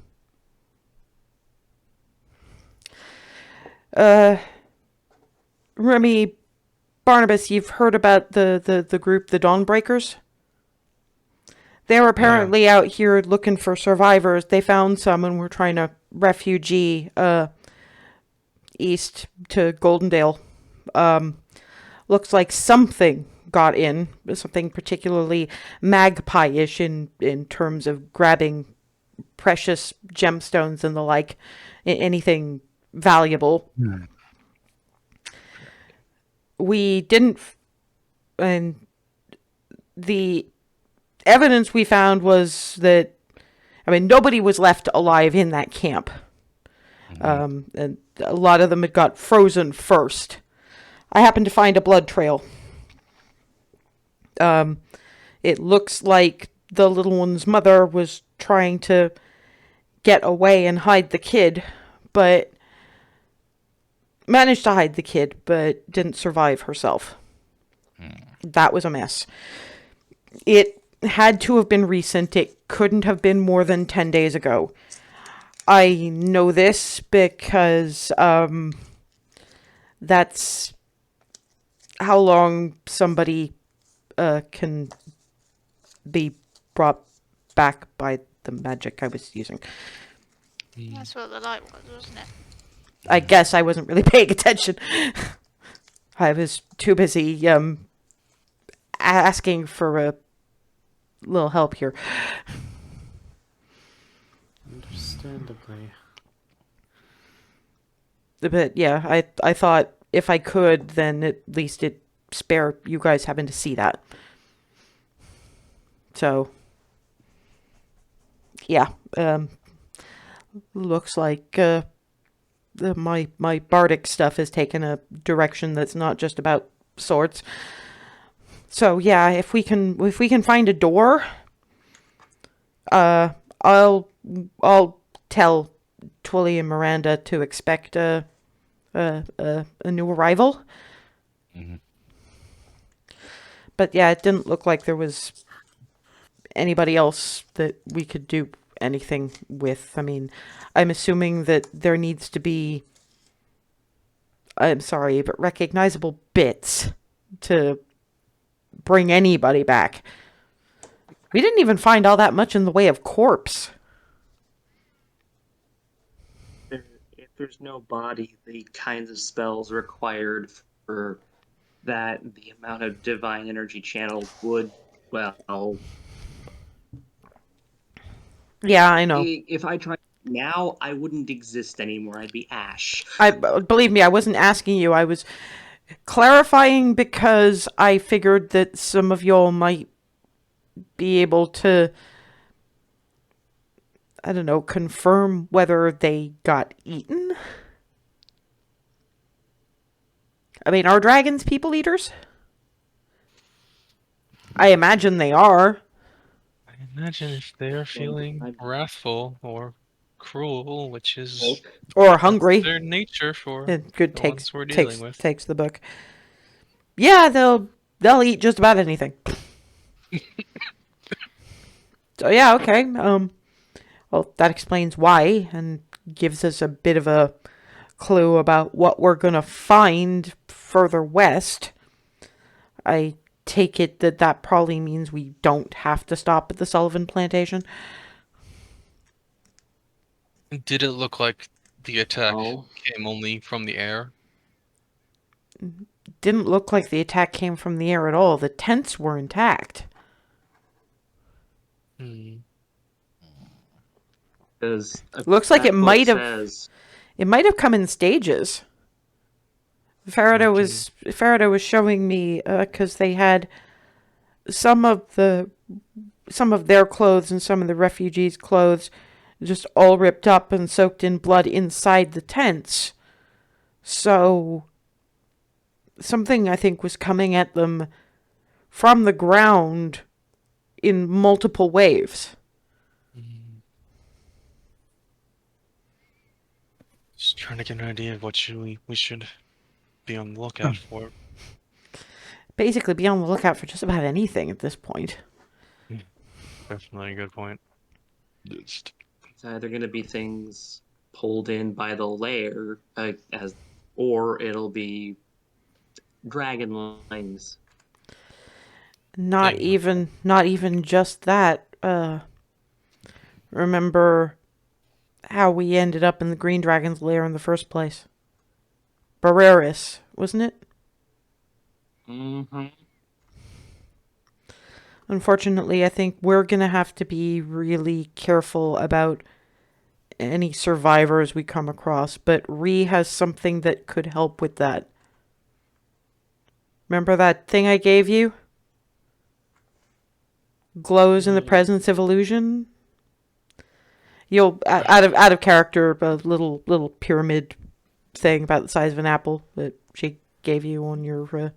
Remy, Barnabas, you've heard about the group, the Dawnbreakers? They're apparently out here looking for survivors. They found some and we're trying to refugee east to Goldendale. Looks like something got in, something particularly magpie-ish in terms of grabbing precious gemstones and the like, anything valuable. We didn't, and the evidence we found was that, I mean, nobody was left alive in that camp. And a lot of them had got frozen first. I happened to find a blood trail. It looks like the little one's mother was trying to get away and hide the kid, but managed to hide the kid, but didn't survive herself. That was a mess. It had to have been recent. It couldn't have been more than 10 days ago. I know this because that's how long somebody can be brought back by the magic I was using. That's what the light was, wasn't it? I guess I wasn't really paying attention. I was too busy asking for a little help here. Understandably. But yeah, I thought if I could, then at least it spare you guys having to see that. So, yeah, looks like my bardic stuff has taken a direction that's not just about swords. So yeah, if we can find a door, I'll tell Twilly and Miranda to expect a new arrival. But yeah, it didn't look like there was anybody else that we could do anything with. I mean, I'm assuming that there needs to be, I'm sorry, but recognizable bits to bring anybody back. We didn't even find all that much in the way of corpse. If there's no body, the kinds of spells required for that, the amount of divine energy channeled would, well... Yeah, I know. If I tried now, I wouldn't exist anymore. I'd be ash. Believe me, I wasn't asking you. I was clarifying because I figured that some of y'all might be able to, I don't know, confirm whether they got eaten. I mean, are dragons people eaters? I imagine they are. I imagine if they are feeling wrathful or cruel, which is Or hungry. their nature for It good the takes ones we're dealing with. takes the book. Yeah, they'll eat just about anything. So yeah, okay. Well, that explains why and gives us a bit of a clue about what we're gonna find further west. I take it that probably means we don't have to stop at the Sullivan plantation. Did it look like the attack No. came only from the air? Didn't look like the attack came from the air at all. The tents were intact. Because Looks like it might have says, it might have come in stages. Farida was showing me because they had some of their clothes and some of the refugees' clothes just all ripped up and soaked in blood inside the tents. So something I think was coming at them from the ground in multiple waves. Just trying to get an idea of what we should be on the lookout for. Basically, be on the lookout for just about anything at this point. Definitely a good point. it's either going to be things pulled in by the lair, or it'll be dragon lines. Not even just that. Remember how we ended up in the Green Dragon's lair in the first place. Barreris, wasn't it? Mm-hmm. Unfortunately, I think we're going to have to be really careful about any survivors we come across, but Ree has something that could help with that. Remember that thing I gave you? Glows in the presence of illusion? You'll out of character, a little pyramid thing about the size of an apple that she gave you on your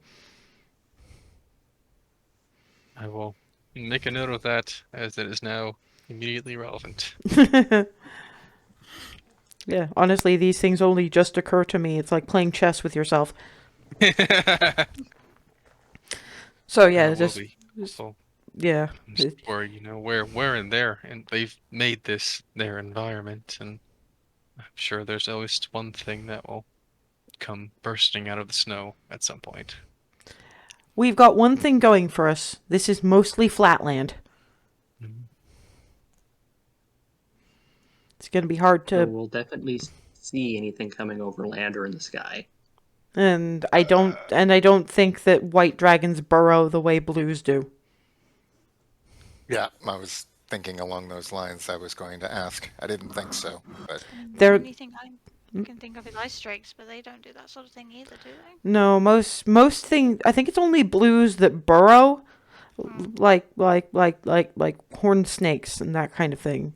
I will make a note of that, as it is now immediately relevant. Yeah, honestly, these things only just occur to me. It's like playing chess with yourself. So yeah, Will just be. So, yeah. or where in there, and they've made this their environment, and I'm sure there's always one thing that will come bursting out of the snow at some point. We've got one thing going for us. This is mostly flatland. It's going to be hard So to, we'll definitely see anything coming over land or in the sky. and I don't think that white dragons burrow the way blues do. Yeah, I was thinking along those lines. I was going to ask. I didn't think so, but The only thing I can think of is ice strikes, but they don't do that sort of thing either, do they? No, most things. I think it's only blues that burrow, like horned snakes and that kind of thing.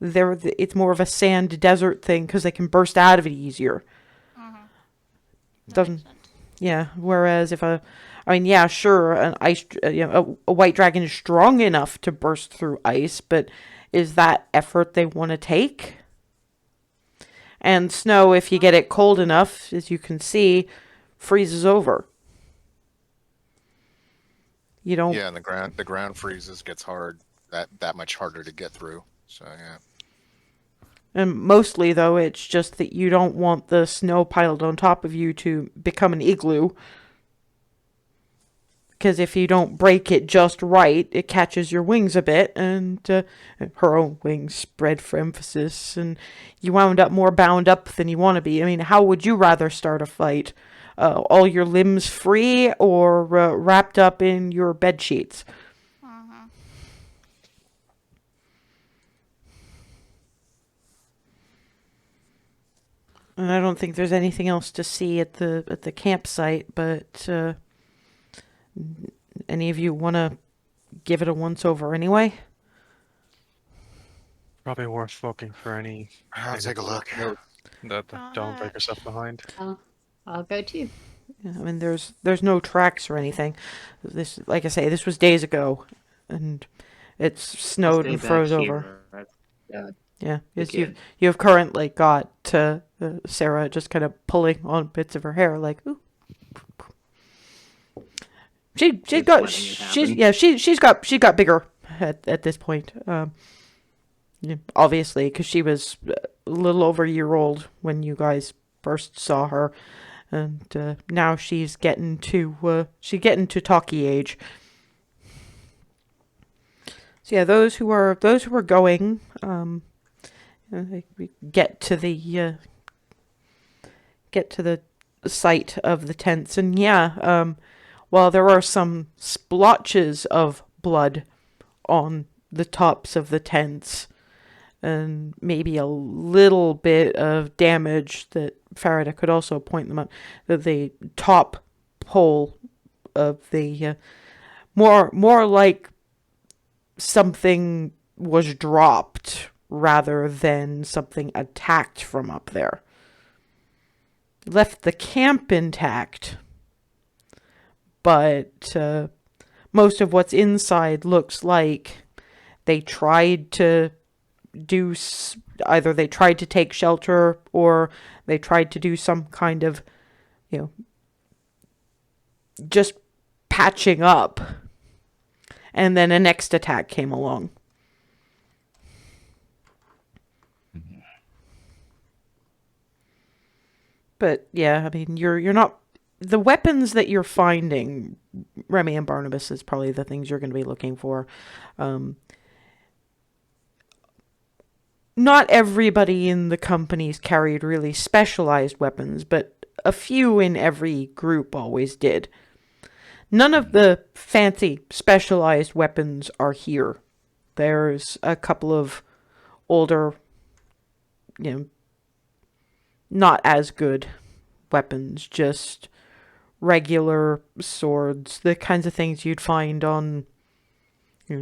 It's more of a sand desert thing because they can burst out of it easier. Doesn't, yeah. Whereas yeah, sure, an ice, a white dragon is strong enough to burst through ice, but is that effort they want to take? And snow, if you get it cold enough, as you can see, freezes over. You don't. yeah, and the ground freezes, gets hard, that much harder to get through. So yeah. And mostly, though, it's just that you don't want the snow piled on top of you to become an igloo. Because if you don't break it just right, it catches your wings a bit, and her own wings spread for emphasis, and you wound up more bound up than you want to be. I mean, how would you rather start a fight? All your limbs free, or wrapped up in your bed sheets? And I don't think there's anything else to see at the campsite, but any of you want to give it a once over anyway? Probably worth looking for any I'll take a look. that don't break yourself behind. I'll go too. Yeah, I mean, there's no tracks or anything. This, like I say, this was days ago, and it's snowed Stay and back froze here. over. Yeah. Yeah, yes, Again. you've currently got Sarah just kind of pulling on bits of her hair, like ooh. She's Just got letting it she's got bigger at this point. Yeah, obviously, because she was a little over a year old when you guys first saw her, and now she's getting to talkie age. So yeah, those who are going, we get to the site of the tents, and yeah, while there are some splotches of blood on the tops of the tents, and maybe a little bit of damage that Farida could also point them out, that the top pole of the more like something was dropped rather than something attacked from up there. Left the camp intact, but most of what's inside looks like they tried to do either they tried to take shelter or they tried to do some kind of, just patching up, and then a next attack came along. But yeah, I mean, you're not, the weapons that you're finding, Remy and Barnabas, is probably the things you're going to be looking for. not everybody in the companies carried really specialized weapons, but a few in every group always did. None of the fancy specialized weapons are here. There's a couple of older, not as good weapons, just regular swords, the kinds of things you'd find on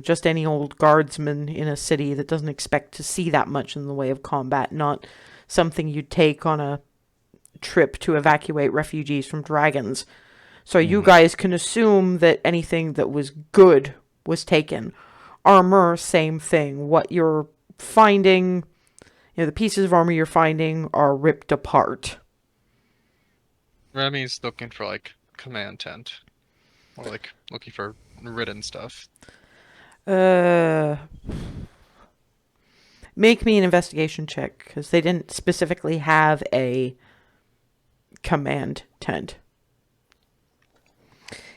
just any old guardsman in a city that doesn't expect to see that much in the way of combat, not something you'd take on a trip to evacuate refugees from dragons. So you guys can assume that anything that was good was taken. Armor, same thing. What you're finding, the pieces of armor you're finding are ripped apart. Remy's looking for like command tent, or like looking for written stuff. Make me an investigation check, because they didn't specifically have a command tent.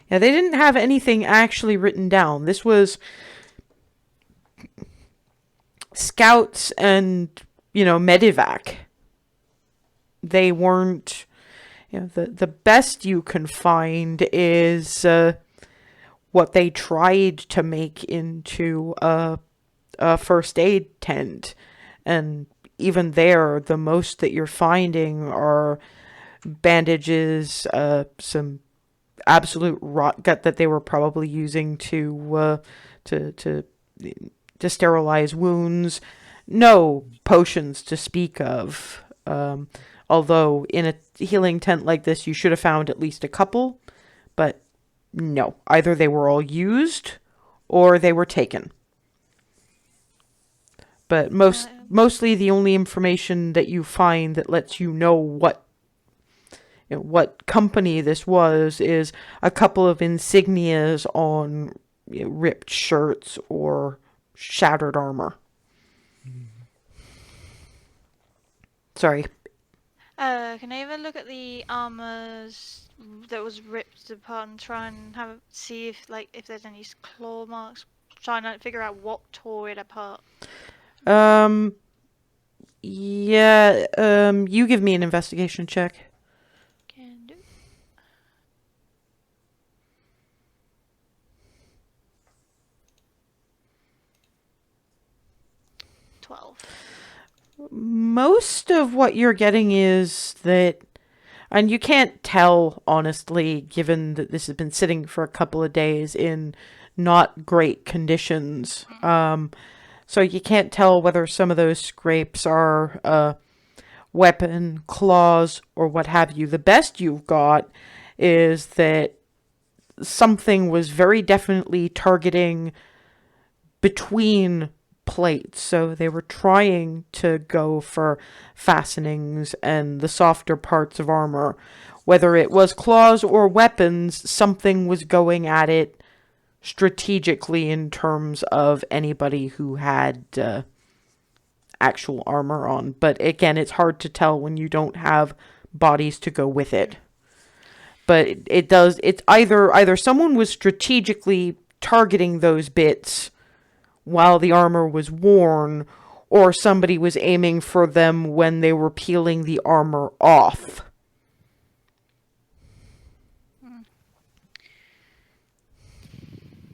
Yeah, they didn't have anything actually written down. This was scouts and, medevac. They weren't, the best you can find is what they tried to make into a first aid tent. And even there, the most that you're finding are bandages, some absolute rot gut that they were probably using to sterilize wounds. No potions to speak of. Although in a healing tent like this, you should have found at least a couple. But no, either they were all used or they were taken. But mostly the only information that you find that lets you know what company this was is a couple of insignias on ripped shirts or shattered armor. Sorry. Can I have a look at the armors that was ripped apart and try and see if there's any claw marks? Trying to figure out what tore it apart. Yeah. You give me an investigation check. Can do. 12. Most of what you're getting is that, and you can't tell, honestly, given that this has been sitting for a couple of days in not great conditions. So you can't tell whether some of those scrapes are weapon, claws, or what have you. The best you've got is that something was very definitely targeting between plates. So they were trying to go for fastenings and the softer parts of armor. Whether it was claws or weapons, something was going at it strategically in terms of anybody who had actual armor on. But again, it's hard to tell when you don't have bodies to go with it. But it's either someone was strategically targeting those bits while the armor was worn, or somebody was aiming for them when they were peeling the armor off.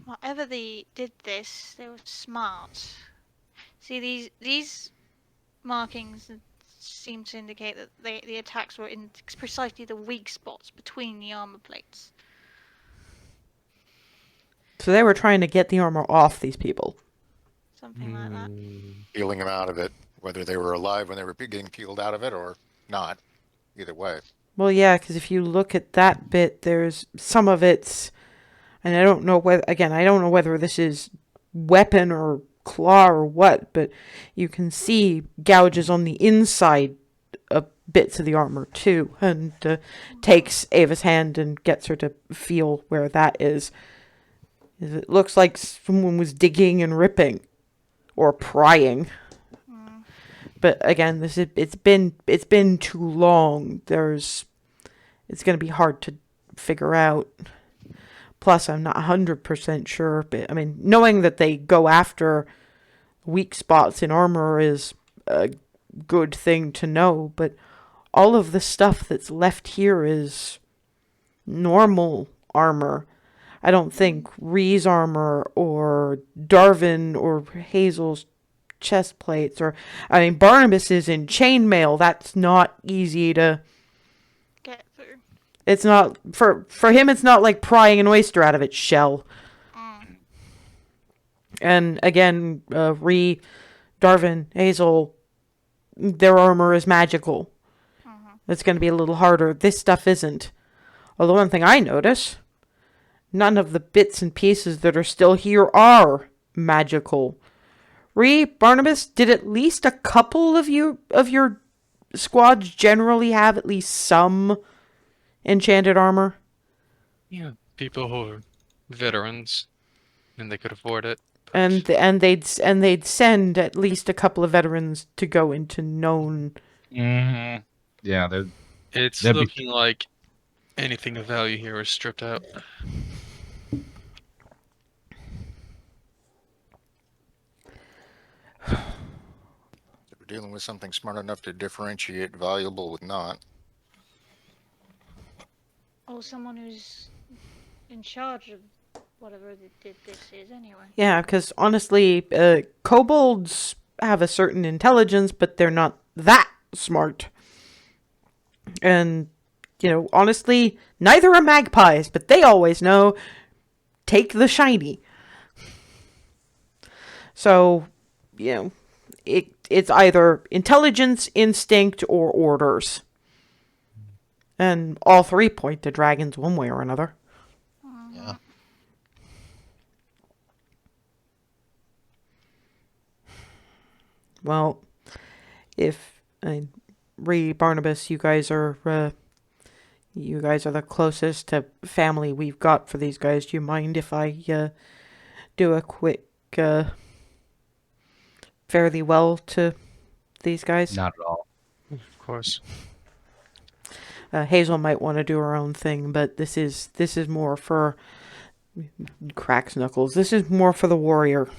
Whatever they did this, they were smart. See, these markings seem to indicate that the attacks were in precisely the weak spots between the armor plates. So they were trying to get the armor off these people. Something like that. Peeling them out of it, whether they were alive when they were getting peeled out of it or not. Either way. Well, yeah, because if you look at that bit, there's some of it's, and I don't know whether this is weapon or claw or what, but you can see gouges on the inside of bits of the armor too, and takes Ava's hand and gets her to feel where that is. It looks like someone was digging and ripping or prying. But again, it's been too long. It's going to be hard to figure out. Plus, I'm not 100% sure. But I mean, knowing that they go after weak spots in armor is a good thing to know, but all of the stuff that's left here is normal armor. I don't think Ree's armor or Darvin or Hazel's chest plates Barnabas is in chainmail. That's not easy to... Get through. It's not... For him, it's not like prying an oyster out of its shell. And again, Ree, Darvin, Hazel, their armor is magical. It's going to be a little harder. This stuff isn't. Although one thing I notice, none of the bits and pieces that are still here are magical. Ree, Barnabas, did at least a couple of your squads generally have at least some enchanted armor? Yeah, people who are veterans and they could afford it. And they'd send at least a couple of veterans to go into known. Mm-hmm. Yeah, It's that'd be- looking like anything of value here is stripped out. We're dealing with something smart enough to differentiate valuable with not. Or someone who's in charge of whatever this is anyway. Yeah, because honestly, kobolds have a certain intelligence, but they're not that smart. And, honestly, neither are magpies, but they always know, take the shiny. So, it's either intelligence, instinct, or orders. And all three point to dragons one way or another. Yeah. Well, if Ree, Barnabas, you guys are the closest to family we've got for these guys. Do you mind if I do a quick fare thee well to these guys? Not at all. Of course. Hazel might want to do her own thing, but this is more for cracks knuckles. This is more for the warrior.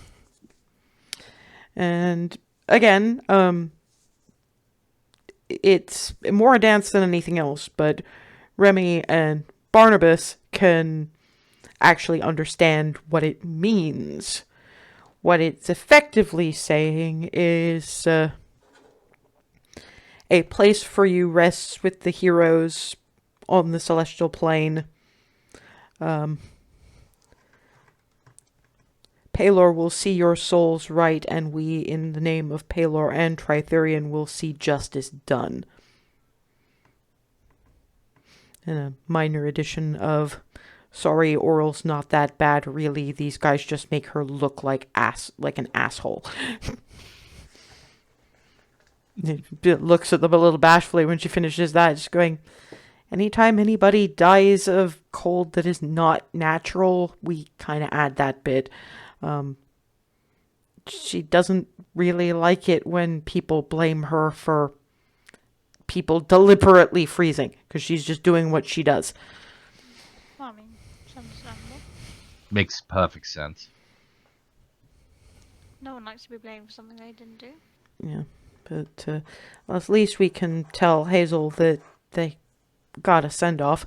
And again, it's more a dance than anything else, but Remy and Barnabas can actually understand what it means. What it's effectively saying is a place for you rests with the heroes on the celestial plane. Palor will see your souls right, and we, in the name of Palor and Tritherion, will see justice done. And a minor addition of, sorry, Oral's not that bad, really. These guys just make her look like an asshole. It looks at them a little bashfully when she finishes that, just going, anytime anybody dies of cold that is not natural, we kind of add that bit. She doesn't really like it when people blame her for people deliberately freezing, because she's just doing what she does. Well, I mean, it's understandable. Makes perfect sense. No one likes to be blamed for something they didn't do. Yeah, but well, at least we can tell Hazel that they got a send-off.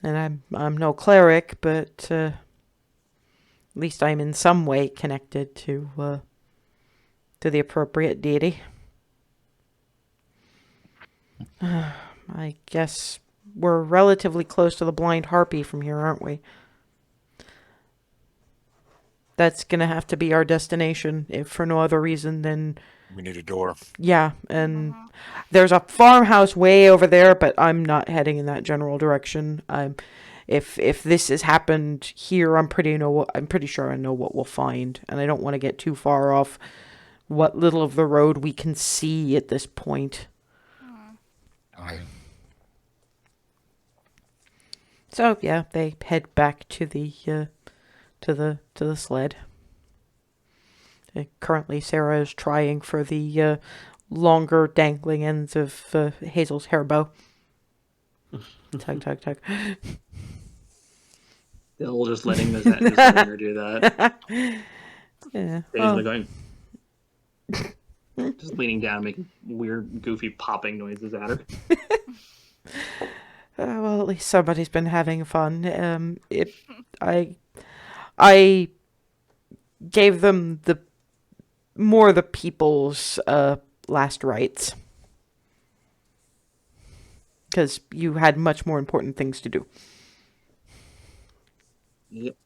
And I'm no cleric, but at least I'm in some way connected to the appropriate deity. I guess we're relatively close to the Blind Harpy from here, aren't we? That's gonna have to be our destination, if for no other reason than... We need a door. Yeah, and there's a farmhouse way over there, but I'm not heading in that general direction. If this has happened here, I'm pretty sure I know what we'll find, and I don't want to get too far off what little of the road we can see at this point. Okay. So yeah, they head back to the sled. Currently, Sarah is trying for the longer dangling ends of Hazel's hair bow. Tug, tug, tug. Still just letting her do that. Yeah. Basically going, Just leaning down, making weird, goofy popping noises at her. Well, at least somebody's been having fun. I gave them the people's last rites because you had much more important things to do. Yep.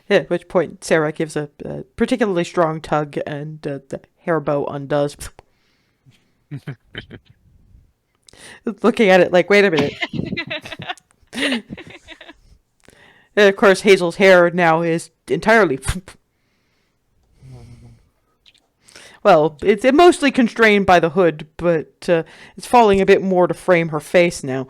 At which point Sarah gives a particularly strong tug, and the hair bow undoes. Looking at it like, wait a minute. And of course, Hazel's hair now is entirely. Well, it's mostly constrained by the hood, but it's falling a bit more to frame her face now.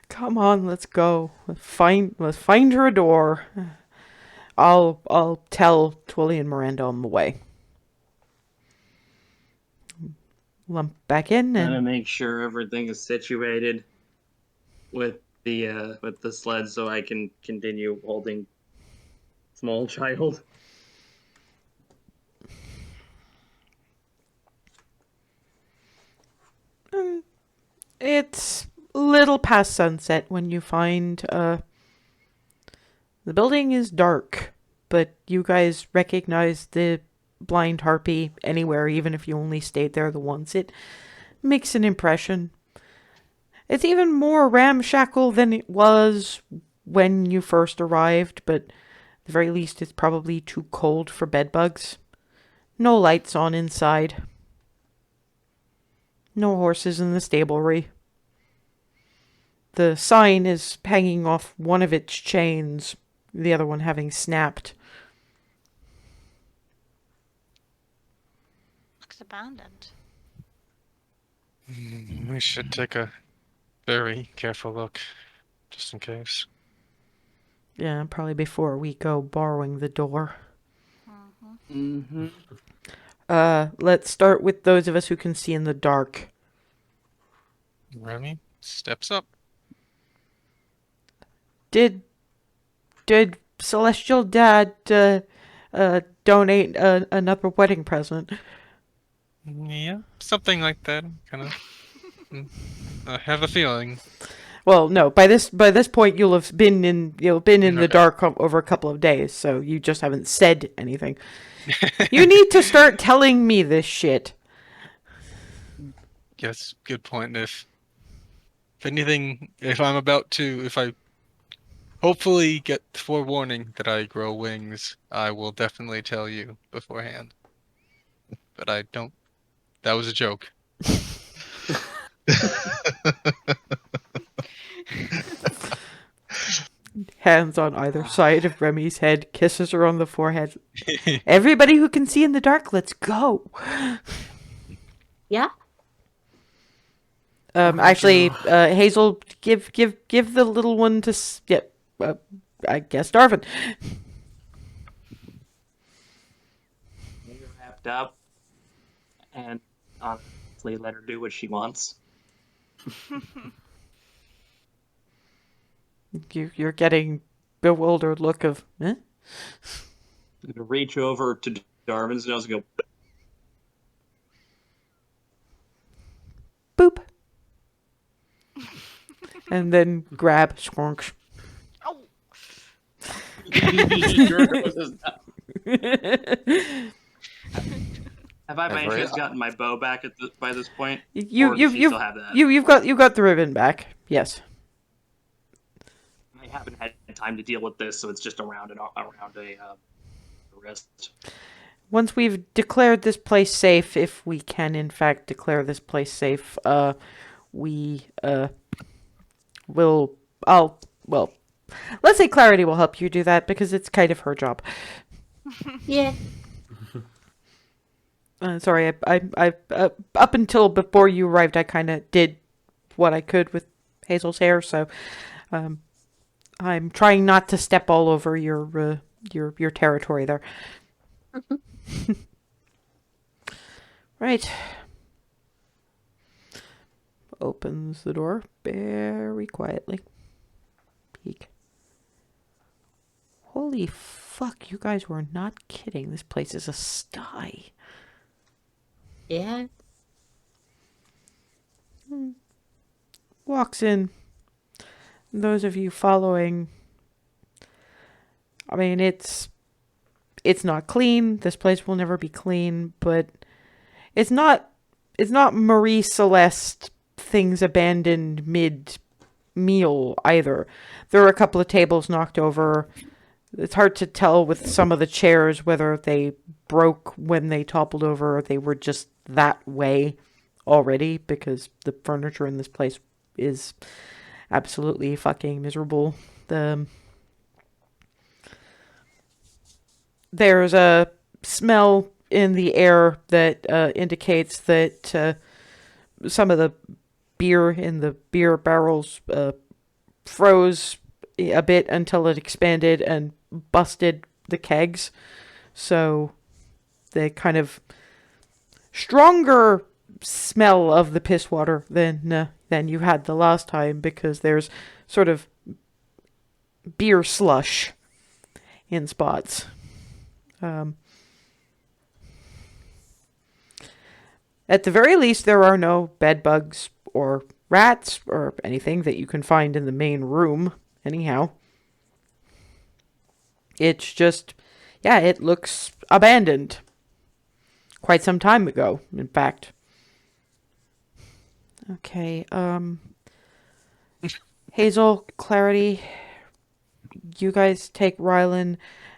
Come on, let's go. Let's find her a door. I'll tell Twilly and Miranda on the way. Lump back in Gonna and make sure everything is situated with the sled, so I can continue holding small child. it's a little past sunset when you find the building is dark, but you guys recognize the Blind Harpy anywhere, even if you only stayed there the once. It makes an impression. It's even more ramshackle than it was when you first arrived, but at the very least it's probably too cold for bedbugs. No lights on inside. No horses in the stablery. The sign is hanging off one of its chains, the other one having snapped. Looks abandoned. We should take a very careful look, just in case. Yeah, probably before we go borrowing the door. Mm-hmm. Let's start with those of us who can see in the dark. Remy steps up. Did Celestial Dad donate another wedding present? Yeah, something like that. Kind of. I have a feeling. Well, no. By this point, you'll have been in the Okay. dark over a couple of days, so you just haven't said anything. You need to start telling me this shit. Yes, good point. If anything, if I hopefully get forewarning that I grow wings, I will definitely tell you beforehand. But I don't. That was a joke. Hands on either side of Remy's head, kisses her on the forehead. Everybody who can see in the dark, let's go. Yeah? Actually, Hazel, give the little one to I guess Darvin. You're wrapped up, and honestly, let her do what she wants. You're getting bewildered look of, eh? I'm gonna reach over to Darvin's nose and go, Boop. And then grab Squonk. Oh, Your nose is up. Have I by any chance gotten my bow back by this point? Or does she still have that? You've got the ribbon back. Yes. I haven't had time to deal with this, so it's just around a wrist. Once we've declared this place safe, if we can in fact declare this place safe, let's say Clarity will help you do that because it's kind of her job. Yeah. Sorry, I up until before you arrived, I kind of did what I could with Hazel's hair, so I'm trying not to step all over your territory there. Right. Opens the door very quietly. Peek. Holy fuck, you guys were not kidding. This place is a sty. Yeah. Walks in. Those of you following, I mean, it's not clean. This place will never be clean, but it's not Marie Celeste things abandoned mid meal either. There are a couple of tables knocked over. It's hard to tell with some of the chairs whether they broke when they toppled over or they were just that way already, because the furniture in this place is absolutely fucking miserable. There's a smell in the air that indicates that some of the beer in the beer barrels froze a bit until it expanded and busted the kegs. So the kind of stronger smell of the piss water than you had the last time, because there's sort of beer slush in spots. At the very least, there are no bed bugs or rats or anything that you can find in the main room, anyhow. It's just, yeah, it looks abandoned. Quite some time ago, in fact. Okay, Hazel, Clarity, you guys take Rylan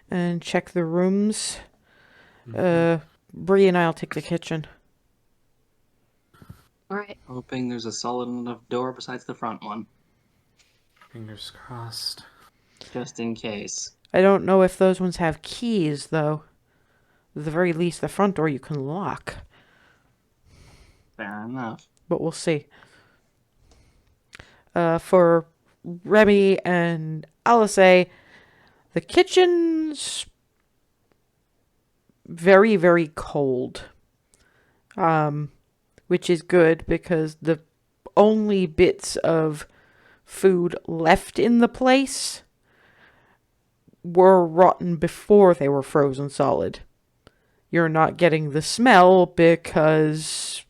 and check the rooms. Bree and I'll take the kitchen. All right. Hoping there's a solid enough door besides the front one, Fingers crossed. just in case. I don't know if those ones have keys, though. At the very least, the front door you can lock. Fair enough. But we'll see. For Remy and Alice, the kitchen's very, very cold. Which is good, because the only bits of food left in the place were rotten before they were frozen solid. You're not getting the smell because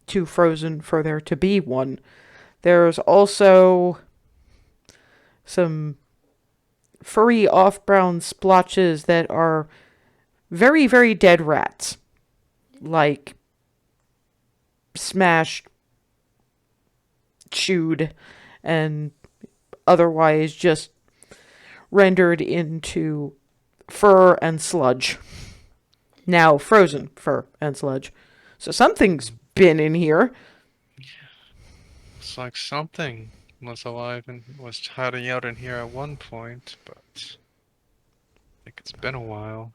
too frozen for there to be one. There's also some furry off-brown splotches that are very, very dead rats. Like smashed, chewed, and otherwise just rendered into fur and sludge. Now frozen fur and sludge. So something's been in here. It's like something was alive and was hiding out in here at one point, but I think it's been a while.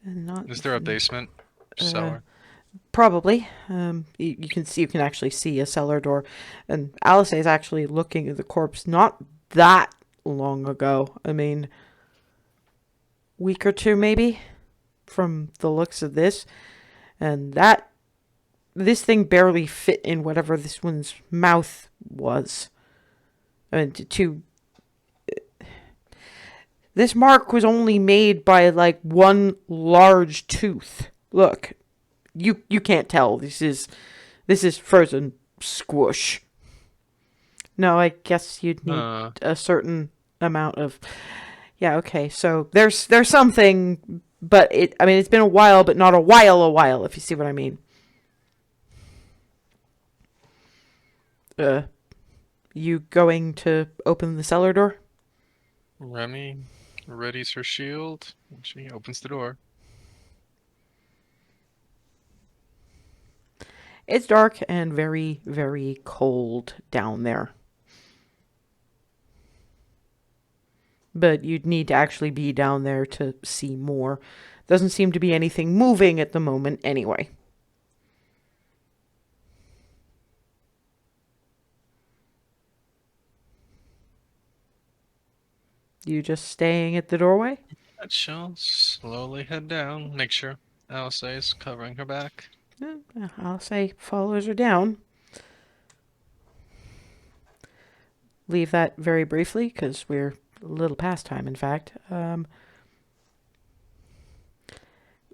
And not Is there a basement? Cellar? Probably. You can actually see a cellar door. And Alice is actually looking at the corpse not that long ago. I mean, week or two maybe, from the looks of this. And this thing barely fit in whatever this one's mouth was. I mean, this mark was only made by like one large tooth. Look, you can't tell. This is frozen squish. No, I guess you'd need a certain amount of. Yeah, okay. So there's something, but it's been a while, but not a while, if you see what I mean. You going to open the cellar door? Remy readies her shield, and she opens the door. It's dark and very, very cold down there. But you'd need to actually be down there to see more. Doesn't seem to be anything moving at the moment anyway. You just staying at the doorway? She'll slowly head down, make sure Alice is covering her back. I'll say follows her down. Leave that very briefly, because we're a little past time, in fact.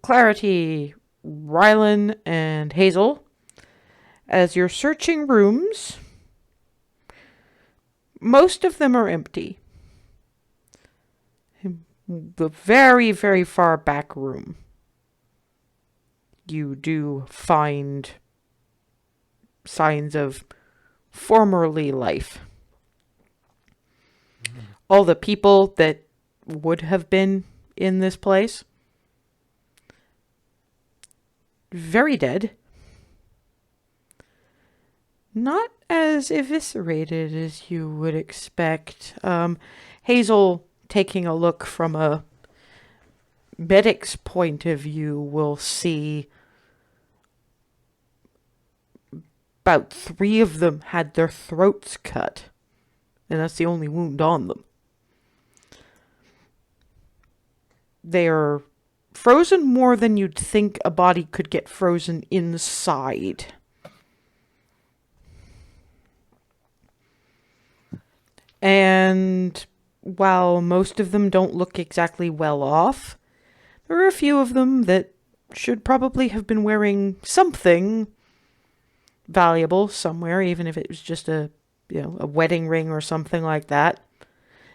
Clarity, Rylan, and Hazel, as you're searching rooms, most of them are empty. The very, very far back room, you do find signs of formerly life. All the people that would have been in this place, very dead. Not as eviscerated as you would expect. Hazel, taking a look from a medic's point of view, will see about 3 of them had their throats cut. And that's the only wound on them. They are frozen more than you'd think a body could get frozen inside. And while most of them don't look exactly well off, there are a few of them that should probably have been wearing something valuable somewhere, even if it was just a wedding ring or something like that.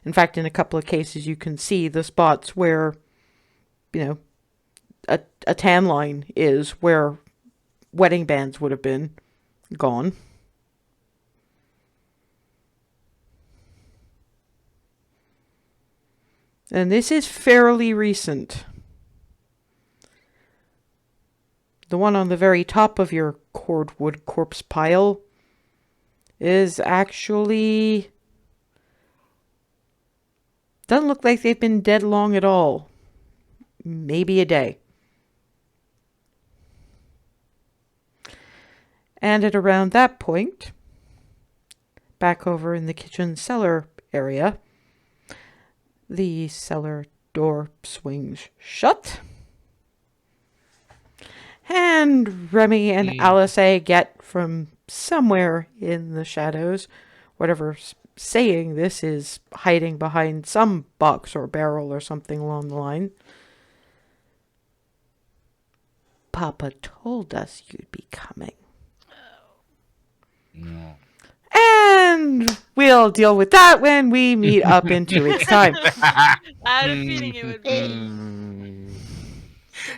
In fact, in a couple of cases, you can see the spots where, a tan line is, where wedding bands would have been gone. And this is fairly recent. The one on the very top of your cordwood corpse pile is actually... doesn't look like they've been dead long at all. Maybe a day. And at around that point, back over in the kitchen cellar area, the cellar door swings shut. And Remy and Alice get from somewhere in the shadows, whatever's saying this is hiding behind some box or barrel or something along the line. Papa told us you'd be coming. No. And we'll deal with that when we meet up in 2 weeks' time. I had a feeling it would be.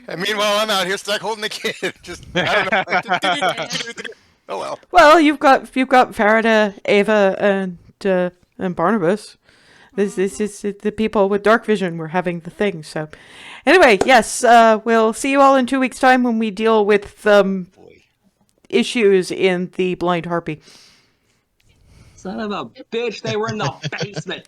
And meanwhile, I'm out here stuck holding the kid. Just, I don't know. Oh well. Well, you've got Varydel, Ava, and Barnabas. This is the people with dark vision were having the thing. So, anyway, yes, we'll see you all in 2 weeks' time when we deal with issues in the Blind Harpy. Son of a bitch, they were in the basement.